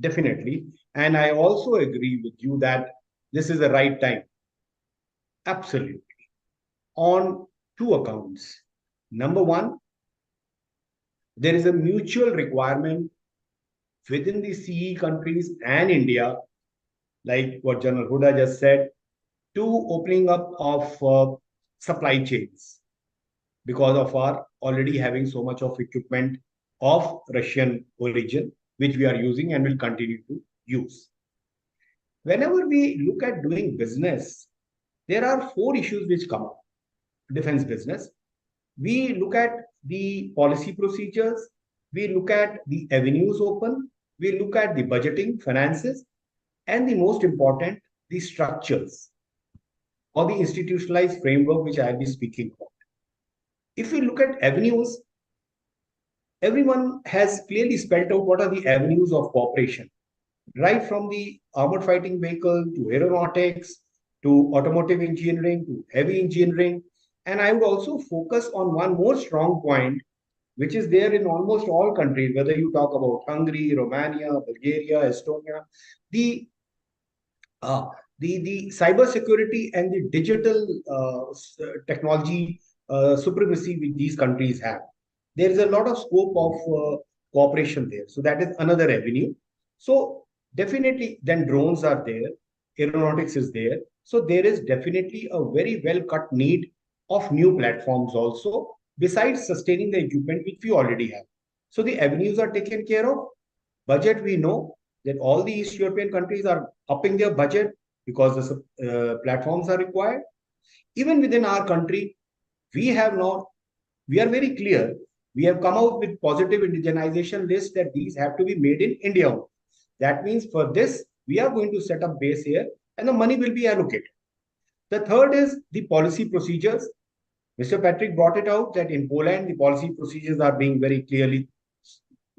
Speaker 4: Definitely. And I also agree with you that this is the right time. Absolutely. On two accounts. Number one, there is a mutual requirement within the CE countries and India, like what General Huda just said, to opening up of supply chains because of our already having so much of equipment of Russian origin, which we are using and will continue to use. Whenever we look at doing business, there are four issues which come up. Defense business. We look at the policy procedures. We look at the avenues open. We look at the budgeting, finances, and the most important, the structures or the institutionalized framework, which I'll be speaking about. If we look at avenues, everyone has clearly spelled out what are the avenues of cooperation, right from the armored fighting vehicle to aeronautics, to automotive engineering, to heavy engineering. And I would also focus on one more strong point, which is there in almost all countries, whether you talk about Hungary, Romania, Bulgaria, Estonia, the cyber security and the digital technology supremacy which these countries have. There is a lot of scope of cooperation there. So that is another avenue. So definitely then drones are there, aeronautics is there. So there is definitely a very well-cut need of new platforms also, besides sustaining the equipment which we already have. So the avenues are taken care of. Budget, we know that all the East European countries are upping their budget because the platforms are required. Even within our country, we are very clear. We have come out with positive indigenization list that these have to be made in India. That means for this, we are going to set up base here and the money will be allocated. The third is the policy procedures. Mr. Patrick brought it out that in Poland, the policy procedures are being very clearly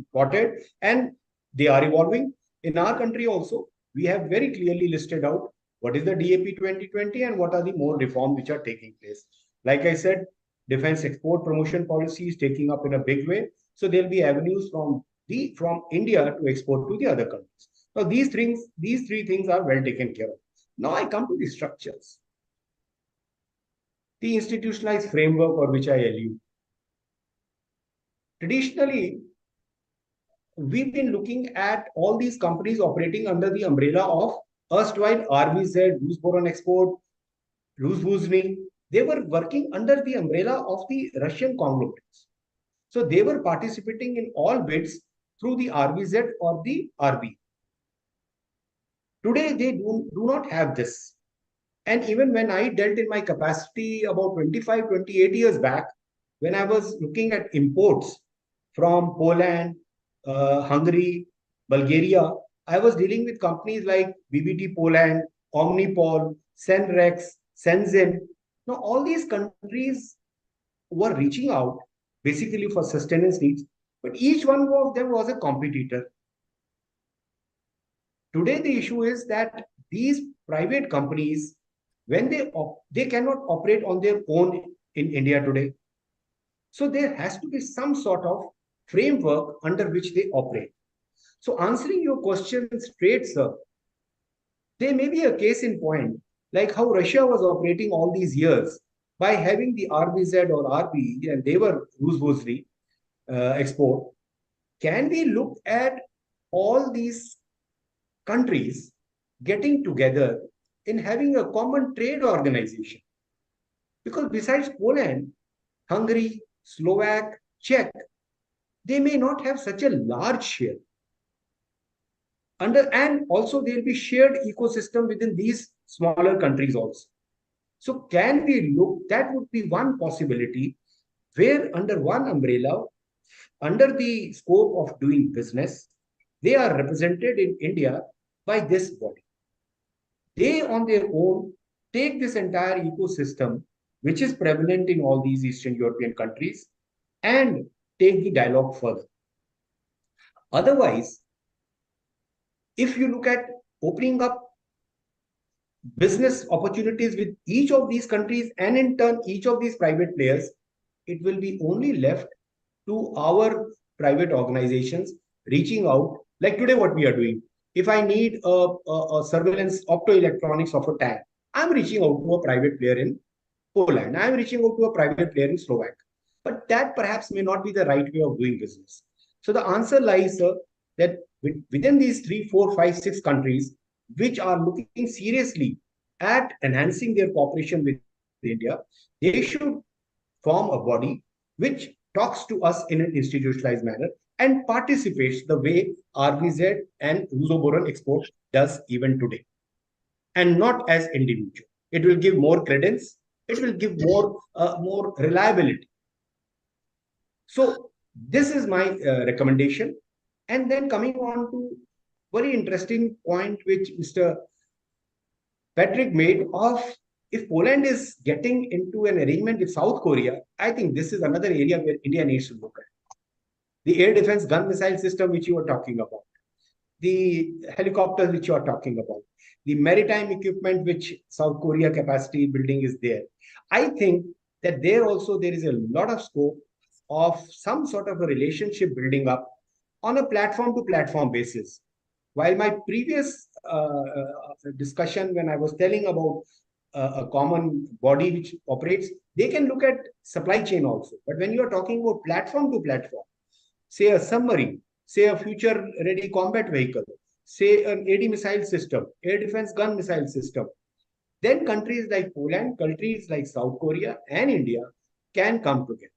Speaker 4: spotted and they are evolving. In our country also, we have very clearly listed out what is the DAP 2020 and what are the more reforms which are taking place. Like I said, defense export promotion policy is taking up in a big way. So there'll be avenues from India to export to the other countries. Now these three things are well taken care of. Now I come to the structures. The institutionalized framework for which I allude. Traditionally, we've been looking at all these companies operating under the umbrella of erstwhile RVZ, Rusboronexport, Rusvuzhny. They were working under the umbrella of the Russian conglomerates. So they were participating in all bids through the RVZ or the RB. Today, they do not have this. And even when I dealt in my capacity about 25, 28 years back, when I was looking at imports from Poland, Hungary, Bulgaria, I was dealing with companies like BBT Poland, Omnipol, Senrex, Senzin. Now, all these countries were reaching out basically for sustenance needs, but each one of them was a competitor. Today, the issue is that these private companies, when they cannot operate on their own in India today. So there has to be some sort of framework under which they operate. So answering your question straight, sir, there may be a case in point, like how Russia was operating all these years by having the RBZ or RB, and they were Rusvuzhny export. Can we look at all these countries getting together in having a common trade organization? Because besides Poland, Hungary, Slovak, Czech, they may not have such a large share. And also there will be shared ecosystem within these smaller countries also. So can we look, that would be one possibility where under one umbrella, under the scope of doing business, they are represented in India by this body. they on their own take this entire ecosystem, which is prevalent in all these Eastern European countries, and take the dialogue further. Otherwise, if you look at opening up business opportunities with each of these countries and in turn each of these private players, it will be only left to our private organizations reaching out, like today what we are doing. If I need a surveillance optoelectronics of a tank, I'm reaching out to a private player in Poland. I'm reaching out to a private player in Slovak. But that perhaps may not be the right way of doing business. So the answer lies, sir, that within these 3, 4, 5, 6 countries, which are looking seriously at enhancing their cooperation with India, they should form a body which talks to us in an institutionalized manner and participates the way RVZ and Russo-Boron Export does even today, and not as individual. It will give more credence. It will give more reliability. So this is my recommendation. And then coming on to very interesting point which Mr. Patrick made of, if Poland is getting into an arrangement with South Korea, I think this is another area where India needs to look at. The air defense gun missile system which you were talking about, the helicopters which you are talking about, the maritime equipment which South Korea capacity building is there. I think that there also there is a lot of scope of some sort of a relationship building up on a platform to platform basis. While my previous discussion, when I was telling about a common body which operates, they can look at supply chain also. But when you are talking about platform to platform, say a submarine, say a future ready combat vehicle, say an AD missile system, air defense gun missile system, then countries like Poland, countries like South Korea and India can come together.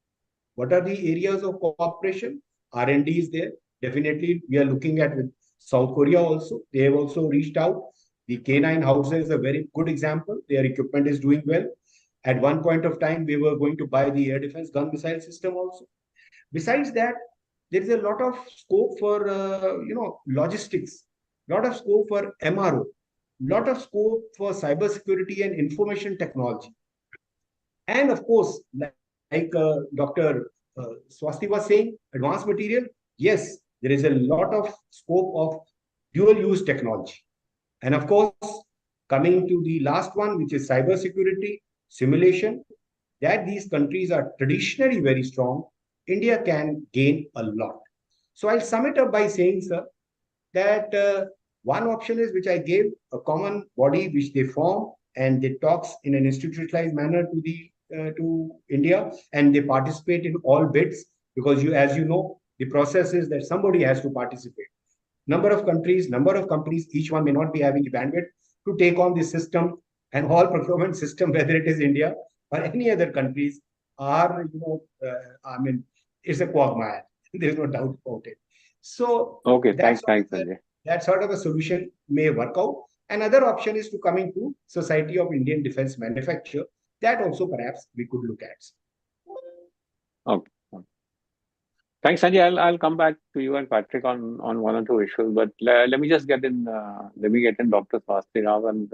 Speaker 4: What are the areas of cooperation? R&D is there. Definitely, we are looking at with South Korea also. They have also reached out. The K9 Hauser is a very good example. Their equipment is doing well. At one point of time, we were going to buy the air defense gun missile system also. Besides that, there is a lot of scope for logistics, lot of scope for MRO, lot of scope for cybersecurity and information technology. And of course, like Dr. Swasti was saying, advanced material, yes, there is a lot of scope of dual-use technology. And of course, coming to the last one, which is cybersecurity, simulation, that these countries are traditionally very strong, India can gain a lot. So I'll sum it up by saying, sir, that one option is, which I gave, a common body which they form and they talks in an institutionalized manner to India, and they participate in all bids, because as you know, the process is that somebody has to participate. Number of countries, number of companies, each one may not be having the bandwidth to take on the system, and all procurement system, whether it is India or any other countries, are, it's a quagmire. There's no doubt about it. So
Speaker 3: okay, thanks, Sanjay.
Speaker 4: That sort of a solution may work out. Another option is to come into Society of Indian Defense Manufacture. That also perhaps we could look at.
Speaker 3: Okay. Thanks, Sanjay. I'll come back to you and Patrick on one or two issues, but let me just get in. Dr. Swasti Rao, and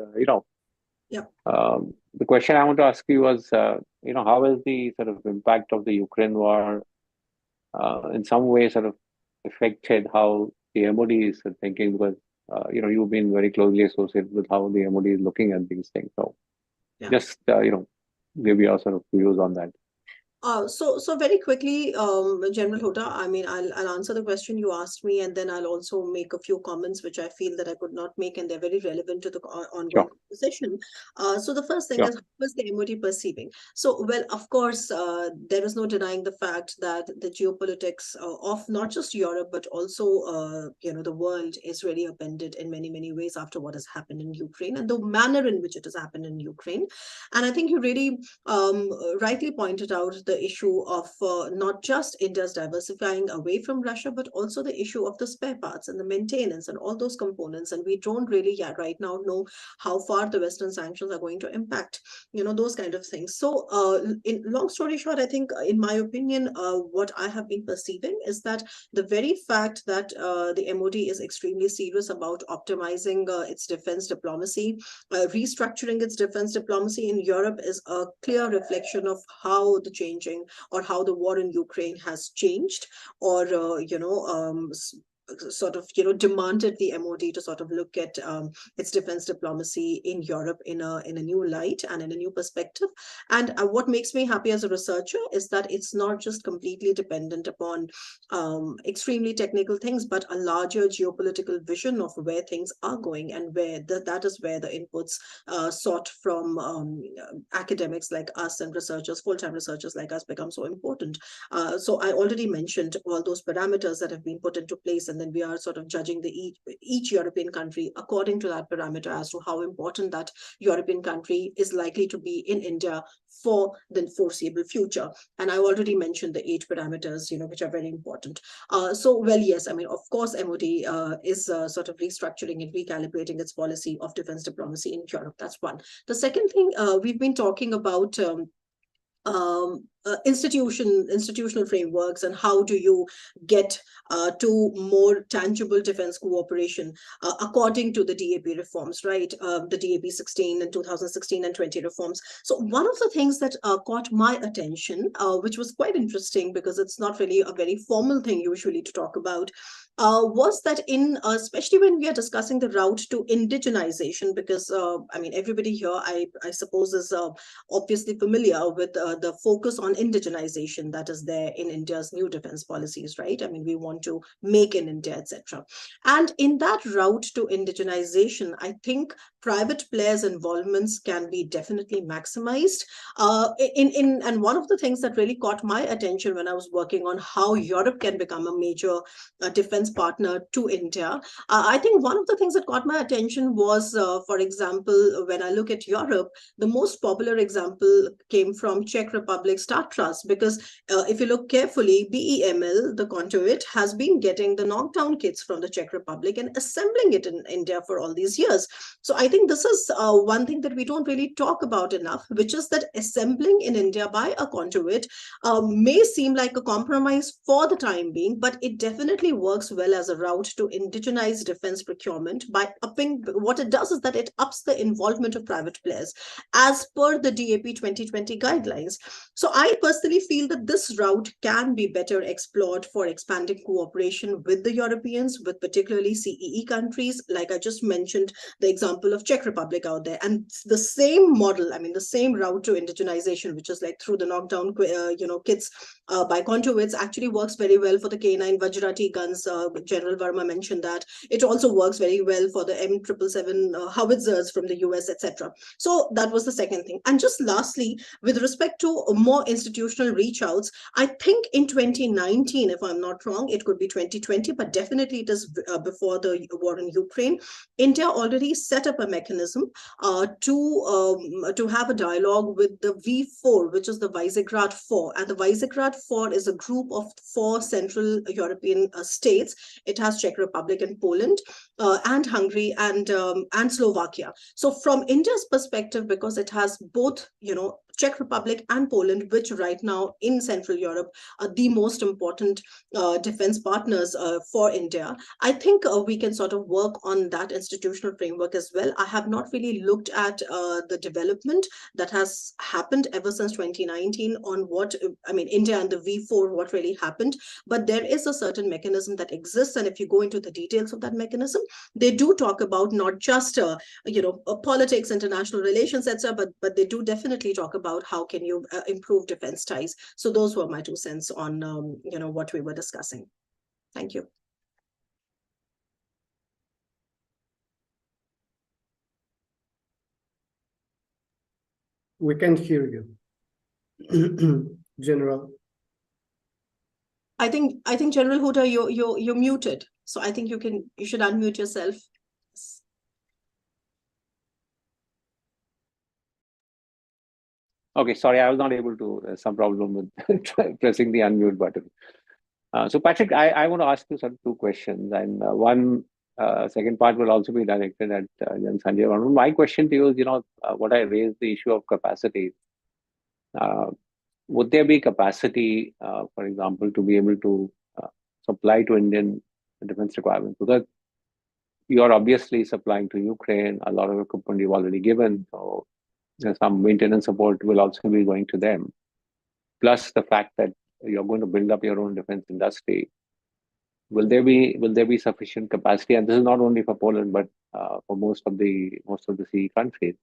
Speaker 3: the question I want to ask you was, how is the sort of impact of the Ukraine war in some way sort of affected how the MOD is thinking, because you've been very closely associated with how the MOD is looking at these things. So just give your sort of views on that.
Speaker 5: So very quickly, General Hooda, I mean, I'll answer the question you asked me, and then I'll also make a few comments which I feel that I could not make, and they're very relevant to the ongoing conversation. So the first thing is, how was the MOD perceiving? So, well, of course, there is no denying the fact that the geopolitics of not just Europe, but also, the world is really upended in many, many ways after what has happened in Ukraine and the manner in which it has happened in Ukraine. And I think you really rightly pointed out the issue of not just India's diversifying away from Russia, but also the issue of the spare parts and the maintenance and all those components. And we don't really yet right now know how far the Western sanctions are going to impact, those kind of things. So in long story short, I think in my opinion, what I have been perceiving is that the very fact that the MOD is extremely serious about optimizing its defense diplomacy, restructuring its defense diplomacy in Europe is a clear reflection of how the changing or how the war in Ukraine has changed, or sort of demanded the MOD to sort of look at its defense diplomacy in Europe in a new light and in a new perspective. And what makes me happy as a researcher is that it's not just completely dependent upon extremely technical things, but a larger geopolitical vision of where things are going, and where that is where the inputs sought from academics like us and researchers, full-time researchers like us, become so important. So I already mentioned all those parameters that have been put into place, and then we are sort of judging each European country according to that parameter as to how important that European country is likely to be in India for the foreseeable future. And I already mentioned the 8 parameters, which are very important. So, well, yes, I mean, of course, MOD is sort of restructuring and recalibrating its policy of defense diplomacy in Europe. That's one. The second thing, we've been talking about institutional frameworks, and how do you get to more tangible defense cooperation according to the DAP reforms, right? The DAP 16 and 2016 and 20 reforms. So one of the things that caught my attention, which was quite interesting because it's not really a very formal thing usually to talk about, was that especially when we are discussing the route to indigenization, because I mean, everybody here, I suppose, is obviously familiar with the focus on indigenization that is there in India's new defense policies, right? I mean, we want to make in India, etc. And in that route to indigenization, I think private players' involvements can be definitely maximized. And one of the things that really caught my attention when I was working on how Europe can become a major defense partner to India, I think one of the things that caught my attention was, for example, when I look at Europe, the most popular example came from Czech Republic StarTrust, because if you look carefully, BEML, the conduit, has been getting the knockdown kits from the Czech Republic and assembling it in India for all these years. So I think this is one thing that we don't really talk about enough, which is that assembling in India by a conduit may seem like a compromise for the time being, but it definitely works well as a route to indigenize defense procurement by upping. What it does is that it ups the involvement of private players as per the DAP 2020 guidelines. So I personally feel that this route can be better explored for expanding cooperation with the Europeans, with particularly CEE countries, like I just mentioned the example of Czech Republic out there. And the same model, I mean, the same route to indigenization, which is like through the knockdown kits by conduits, actually works very well for the K9 Vajra guns. General Verma mentioned that. It also works very well for the M777 howitzers from the US, etc. So that was the second thing. And just lastly, with respect to more institutional reach outs, I think in 2019, if I'm not wrong, it could be 2020, but definitely it is before the war in Ukraine, India already set up a mechanism to have a dialogue with the V4, which is the Visegrad 4. And the Visegrad 4 is a group of 4 Central European states. It has Czech Republic and Poland and Hungary and Slovakia. So from India's perspective, because it has both, Czech Republic and Poland, which right now in Central Europe are the most important defense partners for India, I think we can sort of work on that institutional framework as well. I have not really looked at the development that has happened ever since 2019 on what, I mean, India and the V4, what really happened, but there is a certain mechanism that exists. And if you go into the details of that mechanism, they do talk about not just, politics, international relations, etc., but they do definitely talk about how can you improve defense ties. So those were my 2 cents on, what we were discussing. Thank you.
Speaker 6: We can't hear you, General.
Speaker 5: I think General Huda, you're muted. So I think you should unmute yourself.
Speaker 3: Okay, sorry, I was not able to. Some problem with pressing the unmute button. So, Patrick, I want to ask you some two questions, and one second part will also be directed at Jan Sanjay. My question to you is, what I raised the issue of capacity. Would there be capacity, for example, to be able to supply to Indian defense requirements? Because you are obviously supplying to Ukraine, a lot of equipment you've already given, so some maintenance support will also be going to them. Plus the fact that you're going to build up your own defense industry. Will there be sufficient capacity? And this is not only for Poland, but for most of the CE countries.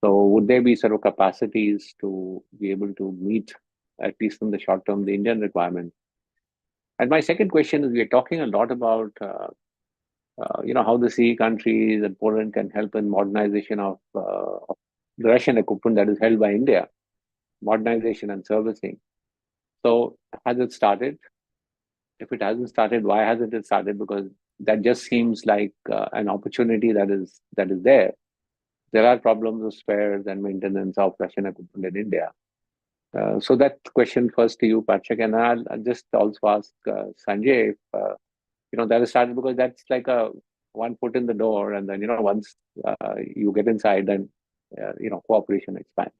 Speaker 3: So would there be sort of capacities to be able to meet, at least in the short term, the Indian requirement? And my second question is, we are talking a lot about how the CE countries and Poland can help in modernization of the Russian equipment that is held by India, modernization and servicing. So has it started? If it hasn't started, why hasn't it started? Because that just seems like an opportunity that is there. There are problems of spares and maintenance of Russian equipment in India. So that question first to you, Patrick, and I'll just also ask Sanjay if that is started, because that's like a one foot in the door, and then once you get inside, then cooperation expands.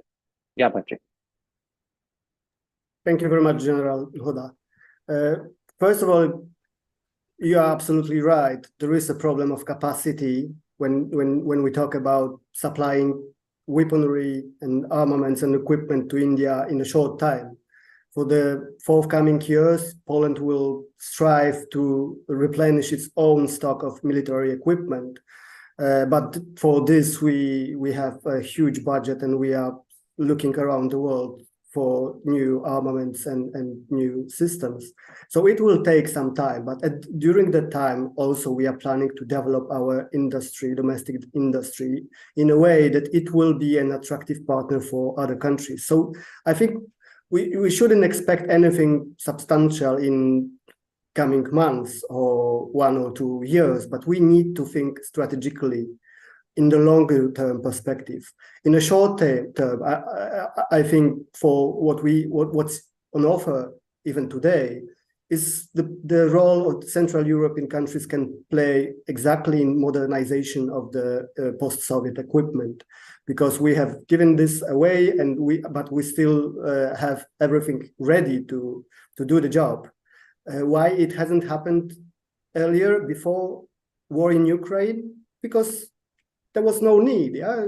Speaker 3: Yeah, Patrick.
Speaker 6: Thank you very much, General Hoda. First of all, you are absolutely right. There is a problem of capacity when we talk about supplying weaponry and armaments and equipment to India in a short time. For the forthcoming years, Poland will strive to replenish its own stock of military equipment. But for this, we have a huge budget, and we are looking around the world for new armaments and new systems. So it will take some time, but during that time also we are planning to develop our industry, domestic industry, in a way that it will be an attractive partner for other countries. So I think we shouldn't expect anything substantial in coming months or 1 or 2 years, but we need to think strategically in the longer term perspective. In a short term, I think for what's on offer even today is the role of Central European countries can play exactly in modernization of the post-Soviet equipment, because we have given this away, but we still have everything ready to do the job. Why it hasn't happened earlier, before war in Ukraine? Because there was no need. Yeah?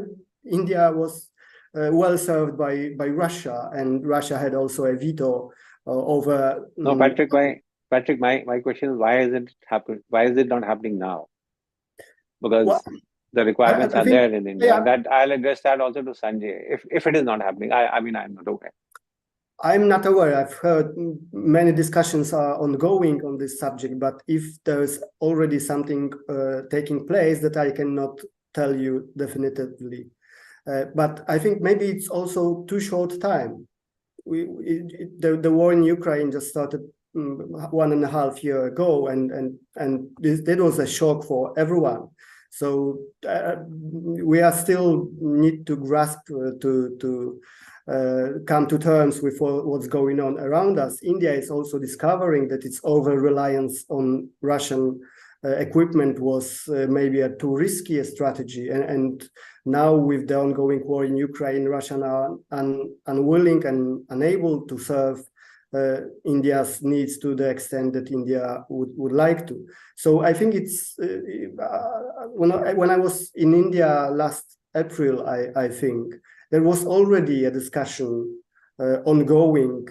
Speaker 6: India was well served by Russia, and Russia had also a veto over.
Speaker 3: No, Patrick, my question is, why is it happen? Why is it not happening now? Because the requirements are there in India. Yeah. That I'll address that also to Sanjay. If it is not happening, I mean, I'm not aware.
Speaker 6: I'm not aware. I've heard many discussions are ongoing on this subject, but if there's already something taking place, that I cannot tell you definitively. But I think maybe it's also too short time. The war in Ukraine just started 1.5 years ago, and that was a shock for everyone. So we are still need to grasp to come to terms with what's going on around us. India is also discovering that its over-reliance on Russian equipment was maybe a too risky a strategy. And now with the ongoing war in Ukraine, Russia are unwilling and unable to serve India's needs to the extent that India would like to. So I think it's, when I was in India last April, I think, there was already a discussion ongoing.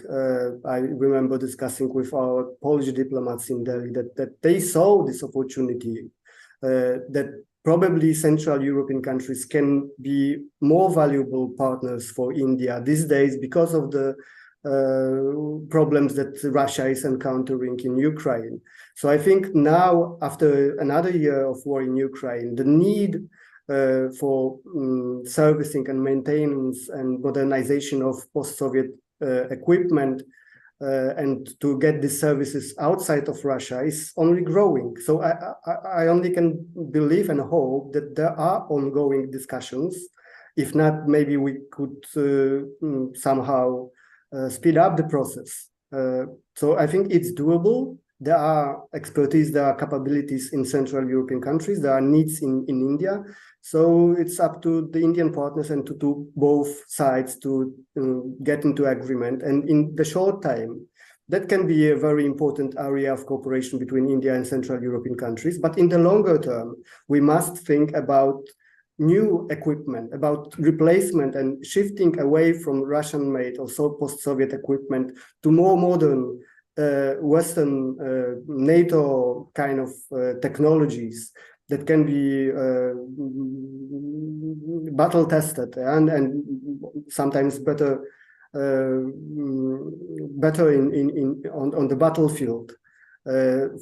Speaker 6: I remember discussing with our Polish diplomats in Delhi that they saw this opportunity, that probably Central European countries can be more valuable partners for India these days because of the problems that Russia is encountering in Ukraine. So I think now, after another year of war in Ukraine, the need for servicing and maintenance and modernization of post-Soviet equipment and to get these services outside of Russia is only growing. So I only can believe and hope that there are ongoing discussions If not, maybe we could somehow speed up the process. So I think it's doable. There are expertise, there are capabilities in Central European countries, there are needs in India. So it's up to the Indian partners and to both sides to get into agreement. And in the short time, that can be a very important area of cooperation between India and Central European countries. But in the longer term, we must think about new equipment, about replacement and shifting away from Russian-made or post-Soviet equipment to more modern Western NATO kind of technologies that can be battle tested and sometimes better on the battlefield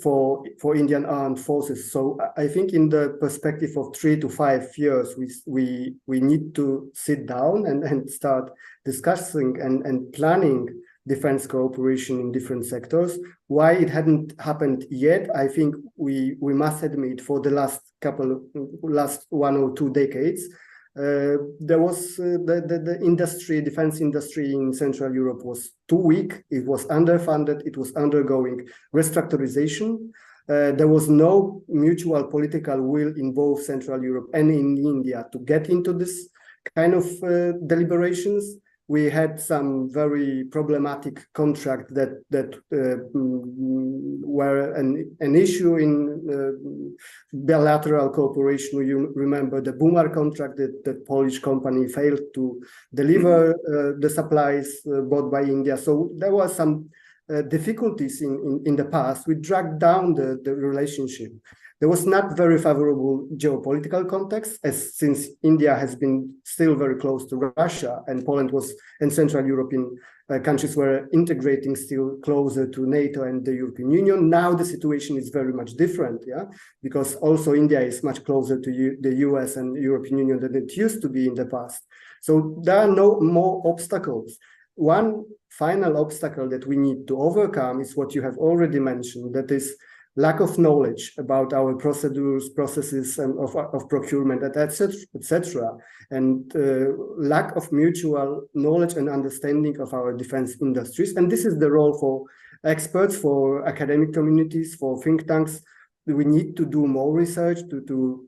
Speaker 6: for Indian armed forces. So I think in the perspective of 3 to 5 years, we need to sit down and start discussing and planning defense cooperation in different sectors. Why it hadn't happened yet, I think we must admit for the last 1 or 2 decades, there was the industry, defense industry in Central Europe was too weak. It was underfunded. It was undergoing restructurization. There was no mutual political will in both Central Europe and in India to get into this kind of deliberations. We had some very problematic contract that were an issue in bilateral cooperation. You remember the Bumar contract that the Polish company failed to deliver the supplies bought by India. So there were some difficulties in the past. We dragged down the relationship. There was not very favorable geopolitical context, as since India has been still very close to Russia, and Poland was, and Central European countries were integrating still closer to NATO and the European Union. Now the situation is very much different, because also India is much closer to the US and European Union than it used to be in the past. So there are no more obstacles. One final obstacle that we need to overcome is what you have already mentioned, that is lack of knowledge about our procedures, processes, and of procurement, etc., and lack of mutual knowledge and understanding of our defense industries. And this is the role for experts, for academic communities, for think tanks. We need to do more research to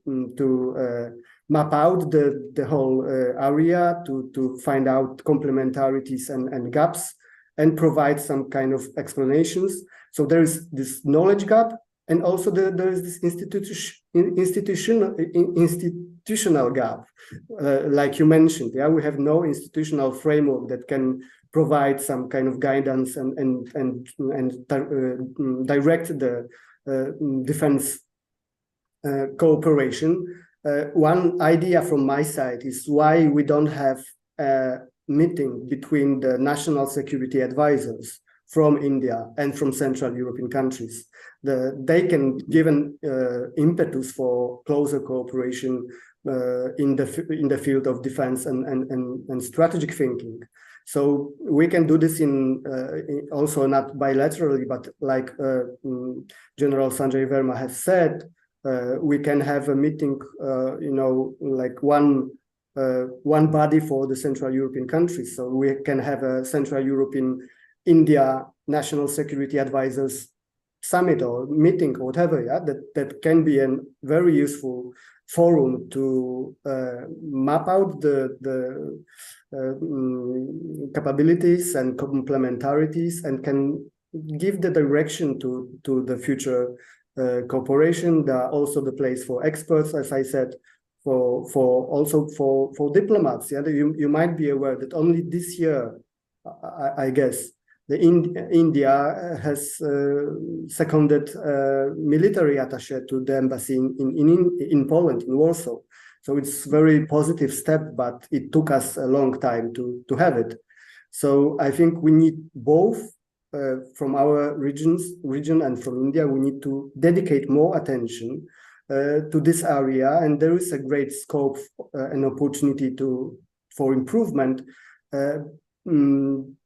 Speaker 6: map out the whole area, to find out complementarities and gaps, and provide some kind of explanations. So there is this knowledge gap, and also there is this institutional gap, like you mentioned. We have no institutional framework that can provide some kind of guidance and direct the defense cooperation. One idea from my side is why we don't have a meeting between the national security advisors from India and from Central European countries. They can give an impetus for closer cooperation in the field of defense and strategic thinking. So we can do this in also not bilaterally, but like General Sanjay Verma has said, we can have a meeting, like one body for the Central European countries. So we can have a Central European India National Security Advisors Summit or meeting or whatever, that can be a very useful forum to map out the capabilities and complementarities, and can give the direction to the future cooperation. There are also the place for experts, as I said, for diplomats. You might be aware that only this year, I guess, India has seconded military attaché to the embassy in Poland, in Warsaw. So it's a very positive step, but it took us a long time to have it. So I think we need both from our region and from India. We need to dedicate more attention to this area, and there is a great scope and opportunity for improvement.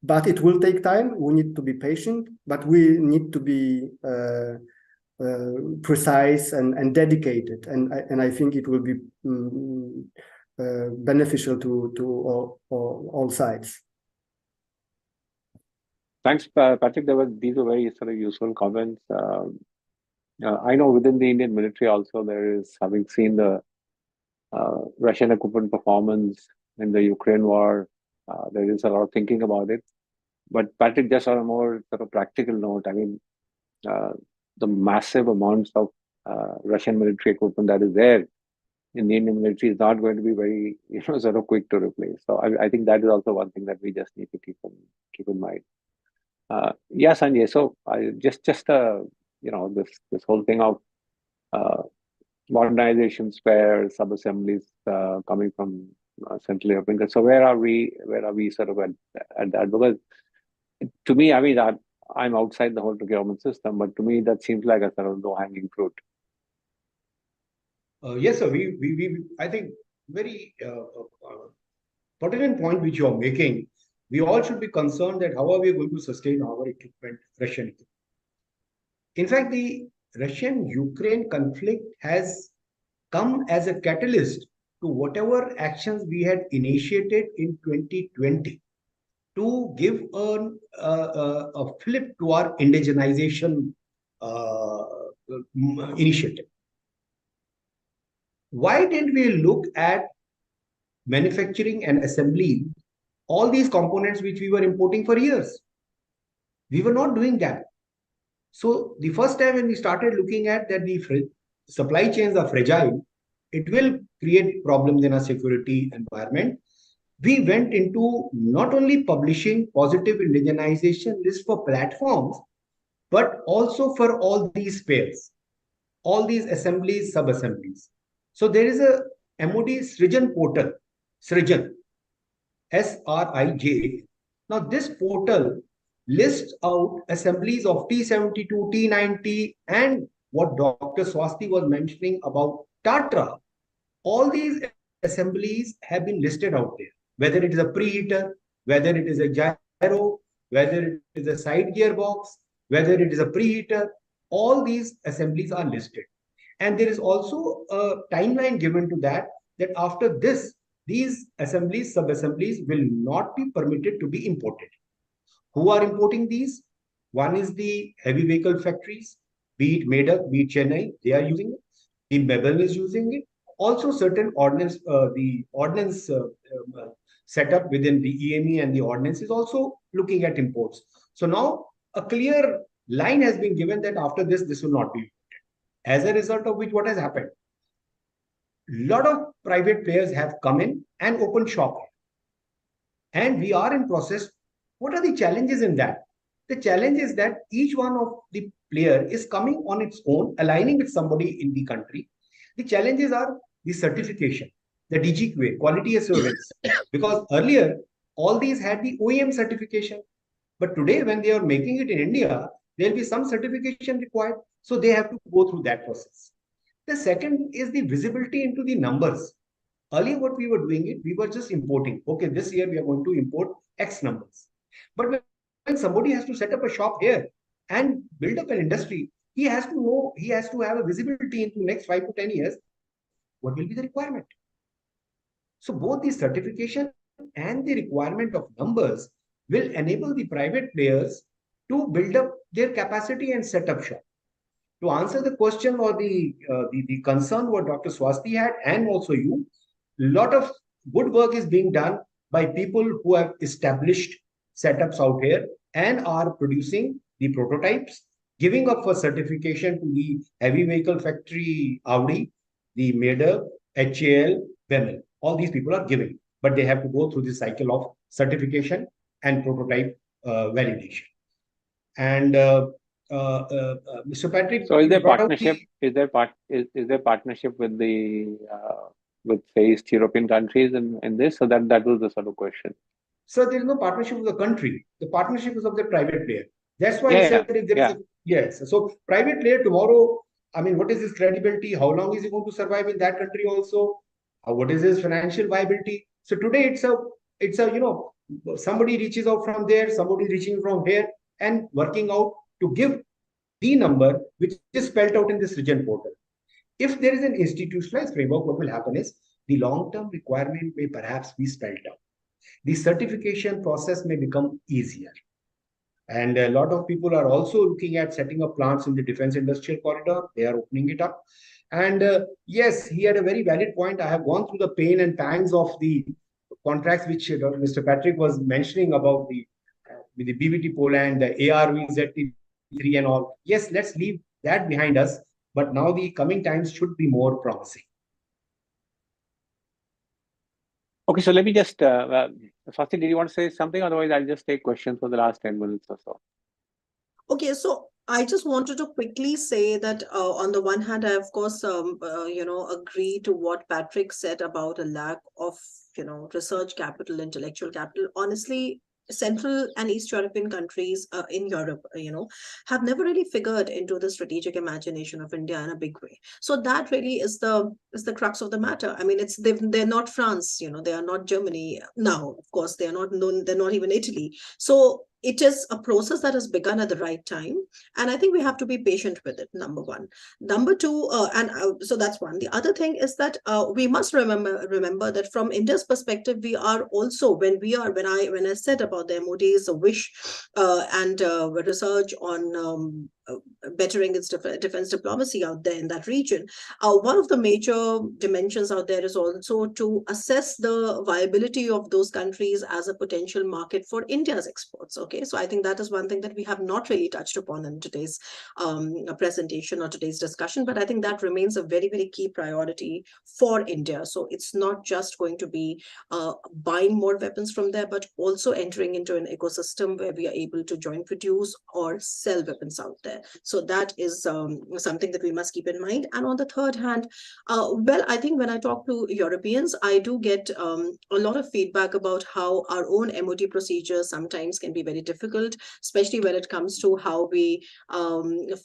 Speaker 6: But it will take time. We need to be patient, but we need to be precise and dedicated. And I think it will be beneficial to all sides.
Speaker 3: Thanks, Patrick. These were very sort of useful comments. I know within the Indian military also there is, having seen the Russian equipment performance in the Ukraine war, there is a lot of thinking about it. But Patrick, just on a more sort of practical note, I mean, the massive amounts of Russian military equipment that is there in the Indian military is not going to be very, sort of quick to replace. So I think that is also one thing that we just need to keep in mind. Yeah, Sanjay. So I just this whole thing of modernization, spares, sub-assemblies coming from Central European countries. So where are we sort of at that? Because to me, I mean, I'm outside the whole procurement system, but to me that seems like a sort of low-hanging fruit.
Speaker 4: Yes, sir. I think very pertinent point which you are making. We all should be concerned that how are we going to sustain our equipment, Russian equipment. In fact, the Russian-Ukraine conflict has come as a catalyst to whatever actions we had initiated in 2020 to give a flip to our indigenization initiative. Why didn't we look at manufacturing and assembly all these components which we were importing for years? We were not doing that. So the first time when we started looking at that the supply chains are fragile, it will create problems in our security environment. We went into not only publishing positive indigenization list for platforms, but also for all these spares, all these assemblies, sub-assemblies. So there is a MOD Srijan portal, Srijan, S-R-I-J. Now this portal lists out assemblies of T-72, T-90, and what Dr. Swasti was mentioning about Tatra. All these assemblies have been listed out there, whether it is a preheater, whether it is a gyro, whether it is a side gearbox, whether it is a preheater, all these assemblies are listed. And there is also a timeline given to that after this, these assemblies, sub-assemblies will not be permitted to be imported. Who are importing these? One is the heavy vehicle factories, be it Medak, be it Chennai, they are using it. The Mebel is using it. Also certain ordnance, the ordnance setup within the EME and the ordnance is also looking at imports. So now a clear line has been given that after this will not be imported. As a result of which, what has happened? A lot of private players have come in and opened shop. And we are in process. What are the challenges in that? The challenge is that each one of the player is coming on its own, aligning with somebody in the country. The challenges are the certification, the DGQA, quality assurance. Because earlier, all these had the OEM certification. But today, when they are making it in India, there will be some certification required. So they have to go through that process. The second is the visibility into the numbers. Earlier, what we were doing, we were just importing. Okay, this year we are going to import X numbers. But when somebody has to set up a shop here and build up an industry, he has to know, he has to have a visibility into the next 5 to 10 years. What will be the requirement? So both the certification and the requirement of numbers will enable the private players to build up their capacity and set up shop. To answer the question or the concern what Dr. Swasti had and also you, a lot of good work is being done by people who have established setups out here and are producing the prototypes, giving up for certification to the heavy vehicle factory Audi, the Medak, HAL, Bemel. All these people are giving, but they have to go through the cycle of certification and prototype validation. And Mr. Patrick,
Speaker 3: so is there partnership? Is there partnership with the say East European countries in this? So that was the sort of question.
Speaker 4: So there is no partnership with the country. The partnership is of the private player. That's why I said if there is yes. So private player tomorrow, I mean, what is his credibility? How long is he going to survive in that country also? What is his financial viability? So today it's a somebody reaches out from there, somebody reaching from here and working out to give the number which is spelled out in this Srijan portal. If there is an institutionalized framework, what will happen is the long-term requirement may perhaps be spelled out. The certification process may become easier. And a lot of people are also looking at setting up plants in the defense industrial corridor. They are opening it up. And yes, he had a very valid point. I have gone through the pain and pangs of the contracts which Mr. Patrick was mentioning about with the BVT Poland, the ARV ZT3 and all. Yes, let's leave that behind us. But now the coming times should be more promising.
Speaker 3: Okay, so let me just, Swasti, did you want to say something? Otherwise, I'll just take questions for the last 10 minutes or so.
Speaker 5: Okay, so I just wanted to quickly say that on the one hand, I of course, agree to what Patrick said about a lack of, research capital, intellectual capital. Honestly, Central and East European countries in Europe, have never really figured into the strategic imagination of India in a big way. So that really is the crux of the matter. I mean, they're not France, they are not Germany now. Of course, they are not known. They're not even Italy. So it is a process that has begun at the right time. And I think we have to be patient with it, number one. Number two, so that's one. The other thing is that we must remember that from India's perspective, we are also, when I said about the MOD's wish and research on bettering its defense diplomacy out there in that region, one of the major dimensions out there is also to assess the viability of those countries as a potential market for India's exports. Okay, so I think that is one thing that we have not really touched upon in today's presentation or today's discussion, but I think that remains a very, very key priority for India. So it's not just going to be buying more weapons from there, but also entering into an ecosystem where we are able to joint produce or sell weapons out there. So that is something that we must keep in mind. And on the third hand, well, I think when I talk to Europeans, I do get a lot of feedback about how our own MOD procedures sometimes can be very difficult, especially when it comes to how we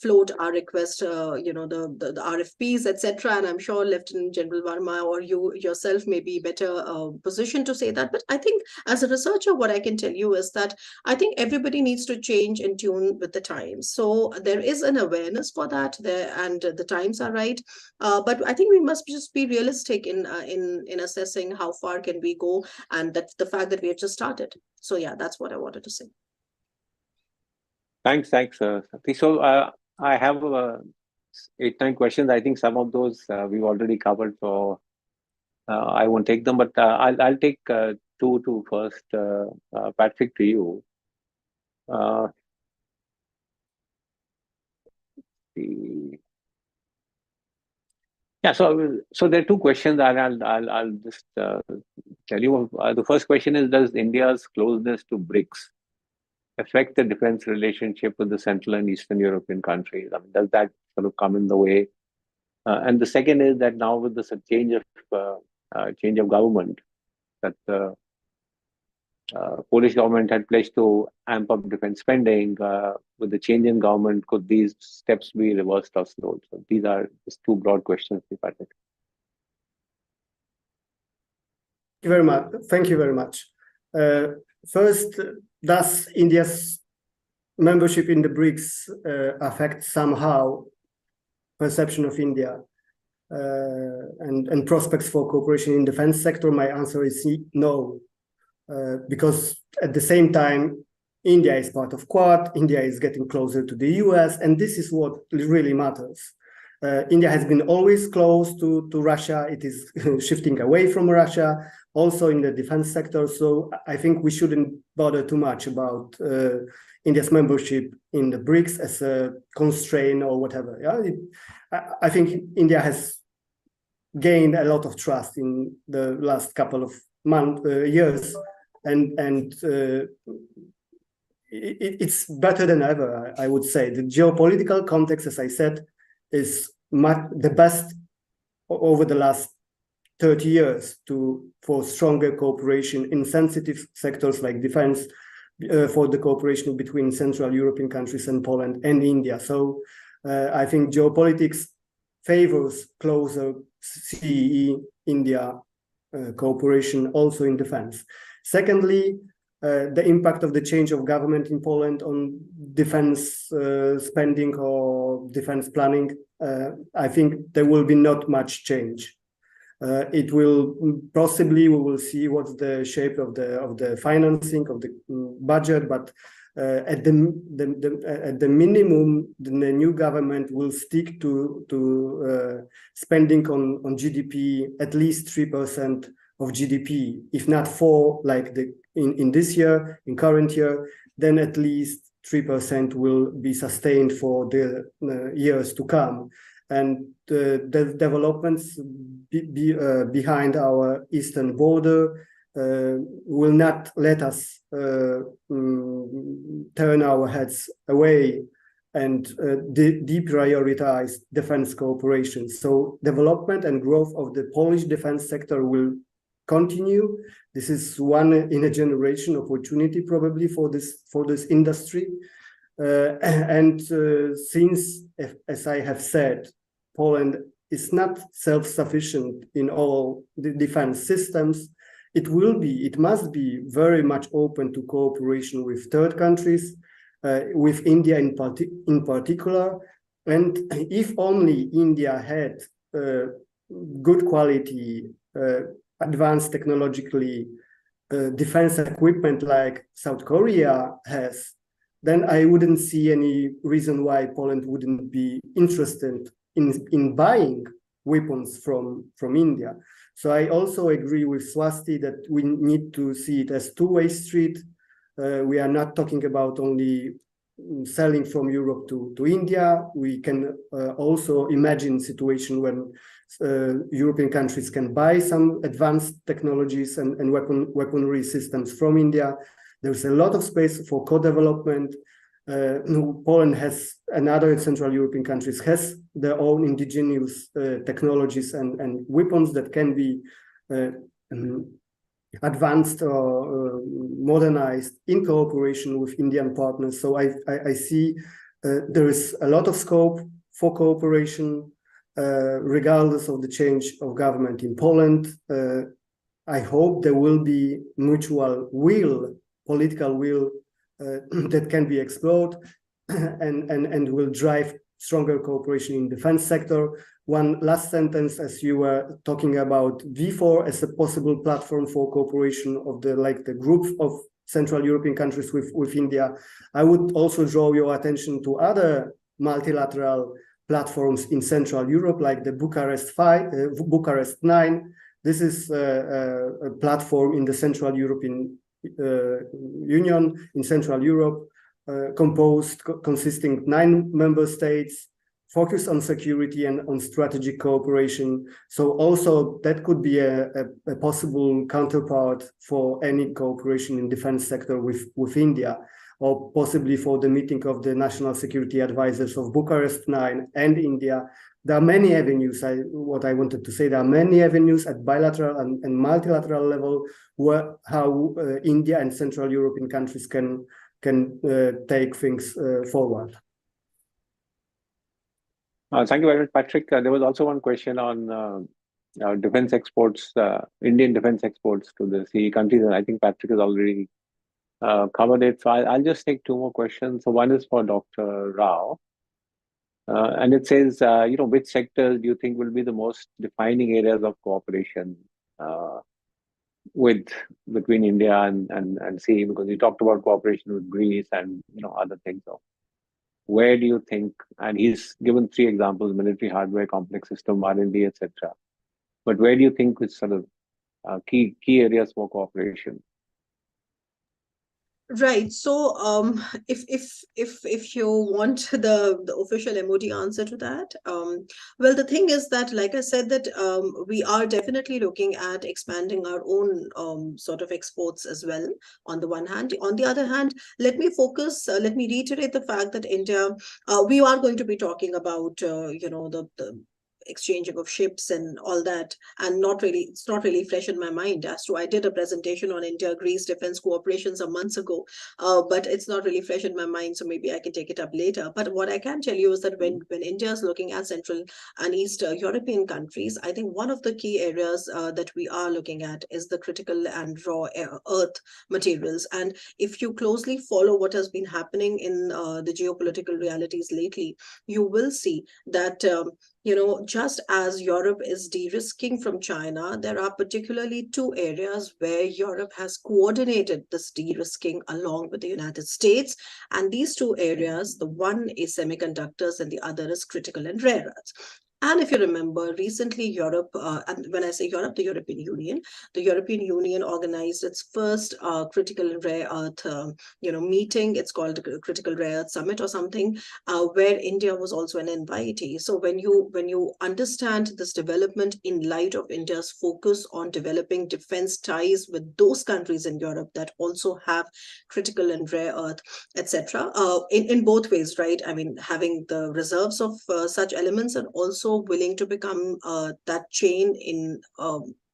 Speaker 5: float our request, the RFPs, etc. And I'm sure Lieutenant General Verma or you yourself may be better positioned to say that. But I think as a researcher, what I can tell you is that I think everybody needs to change in tune with the times. So there is an awareness for that there, and the times are right. But I think we must just be realistic in assessing how far can we go, and that's the fact that we have just started. So yeah, that's what I wanted to say.
Speaker 3: Thanks, Sakti. So I have 8-9 questions. I think some of those we've already covered, so I won't take them. But I'll take 2 to first. Patrick, to you. Yeah, so there are 2 questions, and I'll just tell you. The first question is: does India's closeness to BRICS affect the defense relationship with the Central and Eastern European countries? I mean, does that sort of come in the way? And the second is that now with this change of government, that the Polish government had pledged to amp up defense spending. With the change in government, could these steps be reversed or slowed? So these are just 2 broad questions, Patrick.
Speaker 6: Thank you very much. First, does India's membership in the BRICS affect somehow perception of India and prospects for cooperation in defense sector? My answer is no, because at the same time, India is part of Quad, India is getting closer to the US, and this is what really matters. India has been always close to Russia. It is shifting away from Russia, also in the defense sector. So I think we shouldn't bother too much about India's membership in the BRICS as a constraint or whatever. Yeah? I think India has gained a lot of trust in the last couple of years, and it's better than ever, I would say. The geopolitical context, as I said, is the best over the last 30 years for stronger cooperation in sensitive sectors like defense, for the cooperation between Central European countries and Poland and India. So I think geopolitics favors closer CEE-India cooperation also in defense. Secondly, the impact of the change of government in Poland on defense spending or defense planning, I think there will be not much change. It will possibly, we will see what's the shape of the financing of the budget, but at the minimum, the new government will stick to spending on GDP at least 3% of GDP, if not 4%, like in this year, in current year, then at least 3% will be sustained for the years to come. And the developments behind our eastern border will not let us turn our heads away and deprioritize defense cooperation. So development and growth of the Polish defense sector will continue. This is one in a generation opportunity probably for this industry. Since, as I have said, Poland is not self-sufficient in all the defense systems, it must be very much open to cooperation with third countries, with India in particular. And if only India had good quality, advanced technologically defense equipment like South Korea has, then I wouldn't see any reason why Poland wouldn't be interested in buying weapons from India. So I also agree with Swasti that we need to see it as two-way street. We are not talking about only selling from Europe to India. We can also imagine a situation when European countries can buy some advanced technologies and weaponry systems from India. There's a lot of space for co-development. Poland has, and other Central European countries has their own indigenous technologies and weapons that can be advanced or modernized in cooperation with Indian partners. So I see there is a lot of scope for cooperation, regardless of the change of government in Poland. I hope there will be mutual will, political will, that can be explored and will drive stronger cooperation in defense sector. One last sentence, as you were talking about V4 as a possible platform for cooperation of the group of Central European countries with India. I would also draw your attention to other multilateral platforms in Central Europe, like the Bucharest 9. This is a platform in the Central European Union, in Central Europe, consisting 9 member states, focused on security and on strategic cooperation. So also that could be a possible counterpart for any cooperation in defense sector with India, or possibly for the meeting of the national security advisors of Bucharest 9 and India. There are many avenues. What I wanted to say, there are many avenues at bilateral and multilateral level how India and Central European countries can take things forward.
Speaker 3: Thank you very much, Patrick. There was also one question on defense exports, Indian defense exports to the CE countries, and I think Patrick has already covered it. So I'll just take 2 more questions. So one is for Dr. Rao. And it says, which sectors do you think will be the most defining areas of cooperation between India and CE? Because you talked about cooperation with Greece and other things. So where do you think? And he's given 3 examples: military hardware, complex system, R&D, etc. But where do you think is sort of key areas for cooperation?
Speaker 5: Right. So, if you want the official MOD answer to that, well, the thing is that, like I said, that we are definitely looking at expanding our own sort of exports as well. On the one hand, on the other hand, let me reiterate the fact that India, we are going to be talking about the exchanging of ships and all that, and it's not really fresh in my mind. As to, I did a presentation on India-Greece defense cooperation some months ago, but it's not really fresh in my mind, so maybe I can take it up later. But what I can tell you is that when India is looking at Central and East European countries, I think one of the key areas that we are looking at is the critical and raw earth materials. And if you closely follow what has been happening in the geopolitical realities lately, you will see that just as Europe is de-risking from China, there are particularly two areas where Europe has coordinated this de-risking along with the United States. And these two areas, the one is semiconductors and the other is critical and rare earths. And if you remember, recently Europe, and when I say Europe, the European Union organized its first critical and rare earth, meeting. It's called the Critical Rare Earth Summit or something, where India was also an invitee. So when you understand this development in light of India's focus on developing defense ties with those countries in Europe that also have critical and rare earth, etc., in both ways, right? I mean, having the reserves of such elements and also willing to become that chain in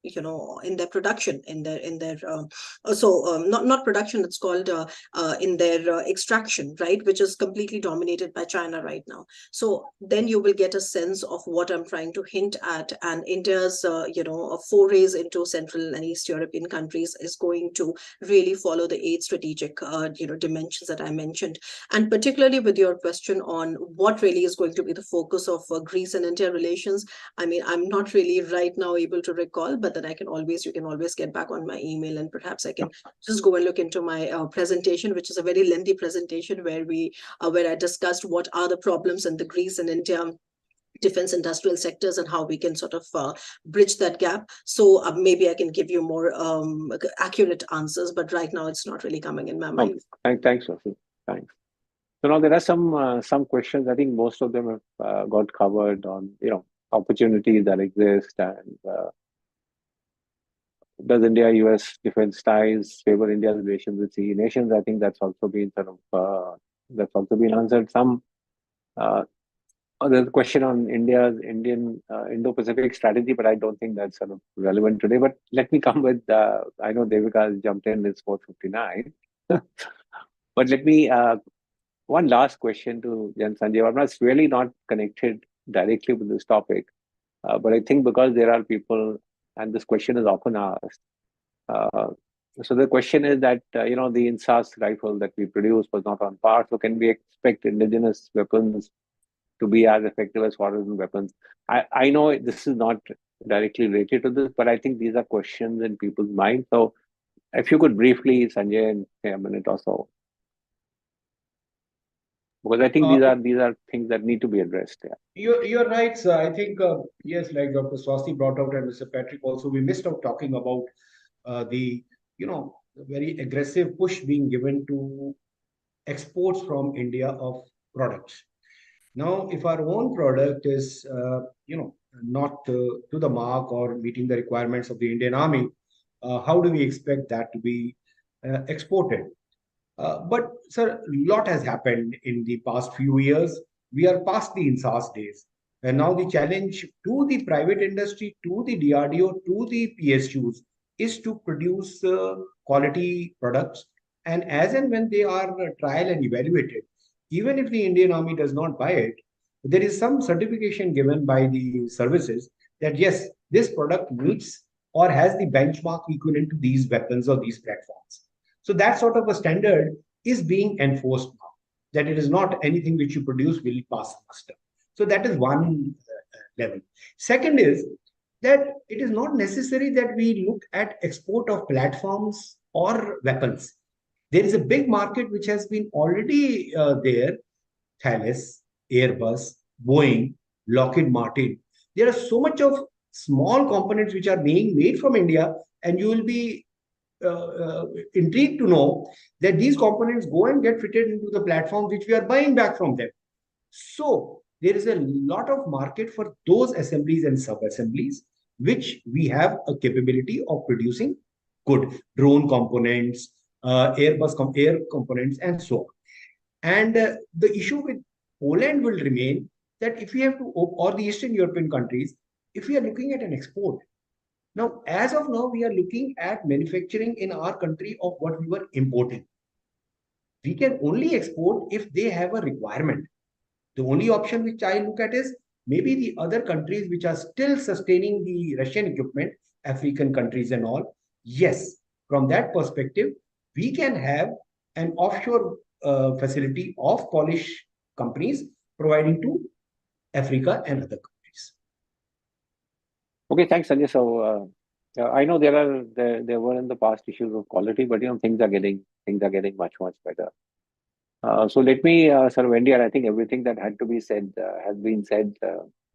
Speaker 5: in their production, not production, it's called in their extraction, right, which is completely dominated by China right now. So then you will get a sense of what I'm trying to hint at, and India's forays into Central and East European countries is going to really follow the 8 strategic dimensions that I mentioned. And particularly with your question on what really is going to be the focus of Greece and India relations, I mean, I'm not really right now able to recall, but then you can always get back on my email, and perhaps I can just go and look into my presentation, which is a very lengthy presentation where I discussed what are the problems in the Greece and India defense industrial sectors and how we can sort of bridge that gap. So maybe I can give you more accurate answers, but right now it's not really coming in my mind.
Speaker 3: Thanks, Sophie. Thanks. So now there are some questions. I think most of them have got covered on opportunities that exist, and does India-US defense ties favor India's relations with CE nations? I think that's also been answered. There's a question on India's Indo-Pacific strategy, but I don't think that's sort of relevant today. But let me come with, I know Devika has jumped in, it's 4:59. But let me, one last question to Jan Sanjay Verma. It's really not connected directly with this topic, but I think because there are people, and this question is often asked. So the question is that, the INSAS rifle that we produce was not on par. So can we expect indigenous weapons to be as effective as foreign weapons? I know this is not directly related to this, but I think these are questions in people's minds. So if you could briefly, Sanjay, in a minute or so, because I think these are things that need to be addressed. Yeah.
Speaker 4: You're right, sir. I think yes, like Dr. Swasti brought out and Mr. Patrick also, we missed out talking about the very aggressive push being given to exports from India of products. Now, if our own product is not to the mark or meeting the requirements of the Indian Army, how do we expect that to be exported? But sir, a lot has happened in the past few years. We are past the INSAS days. And now the challenge to the private industry, to the DRDO, to the PSUs is to produce quality products. And as and when they are trial and evaluated, even if the Indian Army does not buy it, there is some certification given by the services that yes, this product meets or has the benchmark equivalent to these weapons or these platforms. So that sort of a standard is being enforced now, that it is not anything which you produce will pass muster. So that is one level. Second is that it is not necessary that we look at export of platforms or weapons. There is a big market which has been already there, Thales, Airbus, Boeing, Lockheed Martin. There are so much of small components which are being made from India, and you will be intrigued to know that these components go and get fitted into the platforms which we are buying back from them. So there is a lot of market for those assemblies and sub-assemblies which we have a capability of producing good drone components, Airbus air components, and so on. And the issue with Poland will remain that if we have to, or the Eastern European countries, if we are looking at an export. Now, as of now, we are looking at manufacturing in our country of what we were importing. We can only export if they have a requirement. The only option which I look at is maybe the other countries which are still sustaining the Russian equipment, African countries and all. Yes, from that perspective, we can have an offshore facility of Polish companies providing to Africa and other countries.
Speaker 3: Okay, thanks, Sanjay. So I know there were in the past issues of quality, but things are getting much better. So let me sort of end here. I think everything that had to be said has been said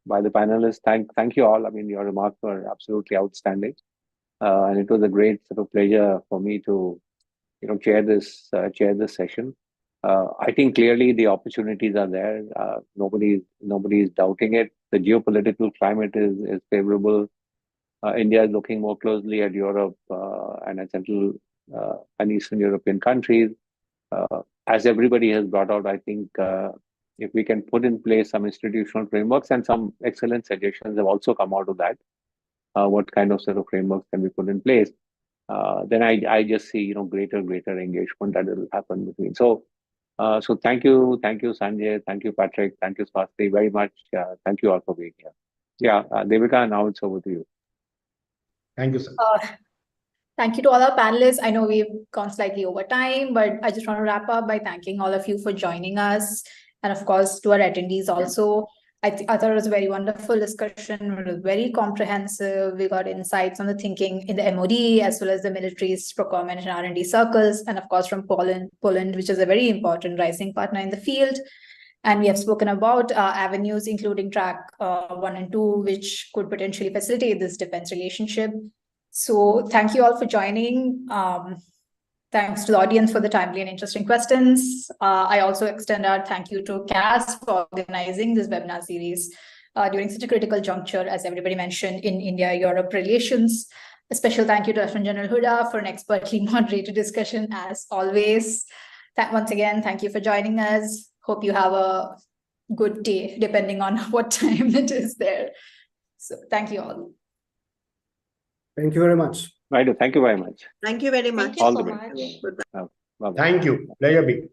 Speaker 3: by the panelists. Thank you all. I mean, your remarks were absolutely outstanding, and it was a great sort of pleasure for me to chair this session. I think clearly the opportunities are there. Nobody is doubting it. The geopolitical climate is favorable. India is looking more closely at Europe and at Central and Eastern European countries. As everybody has brought out, I think if we can put in place some institutional frameworks, and some excellent suggestions have also come out of that, what kind of sort of frameworks can we put in place? Then I just see greater engagement that will happen between. So thank you, Sanjay, thank you, Patrick, thank you, Swasti, very much. Thank you all for being here. Yeah, Devika, now it's over to you.
Speaker 4: Thank you, sir.
Speaker 1: Thank you to all our panelists. I know we've gone slightly over time, but I just want to wrap up by thanking all of you for joining us. And of course, to our attendees also. I thought it was a very wonderful discussion. It was very comprehensive. We got insights on the thinking in the MOD, as well as the military's procurement and R&D circles. And of course, from Poland, which is a very important rising partner in the field. And we have spoken about avenues, including track 1 and 2, which could potentially facilitate this defense relationship. So thank you all for joining. Thanks to the audience for the timely and interesting questions. I also extend our thank you to CAS for organizing this webinar series during such a critical juncture, as everybody mentioned, in India-Europe relations. A special thank you to Lieutenant General Hooda for an expertly moderated discussion, as always. Once again, thank you for joining us. Hope you have a good day, depending on what time it is there. So thank you all.
Speaker 6: Thank you very much.
Speaker 3: Right, thank you very much.
Speaker 5: Thank you very much.
Speaker 2: Thank you
Speaker 3: All
Speaker 2: so
Speaker 3: the best.
Speaker 2: much.
Speaker 5: Goodbye.
Speaker 3: Bye-bye.
Speaker 4: Thank you. Pleasure being.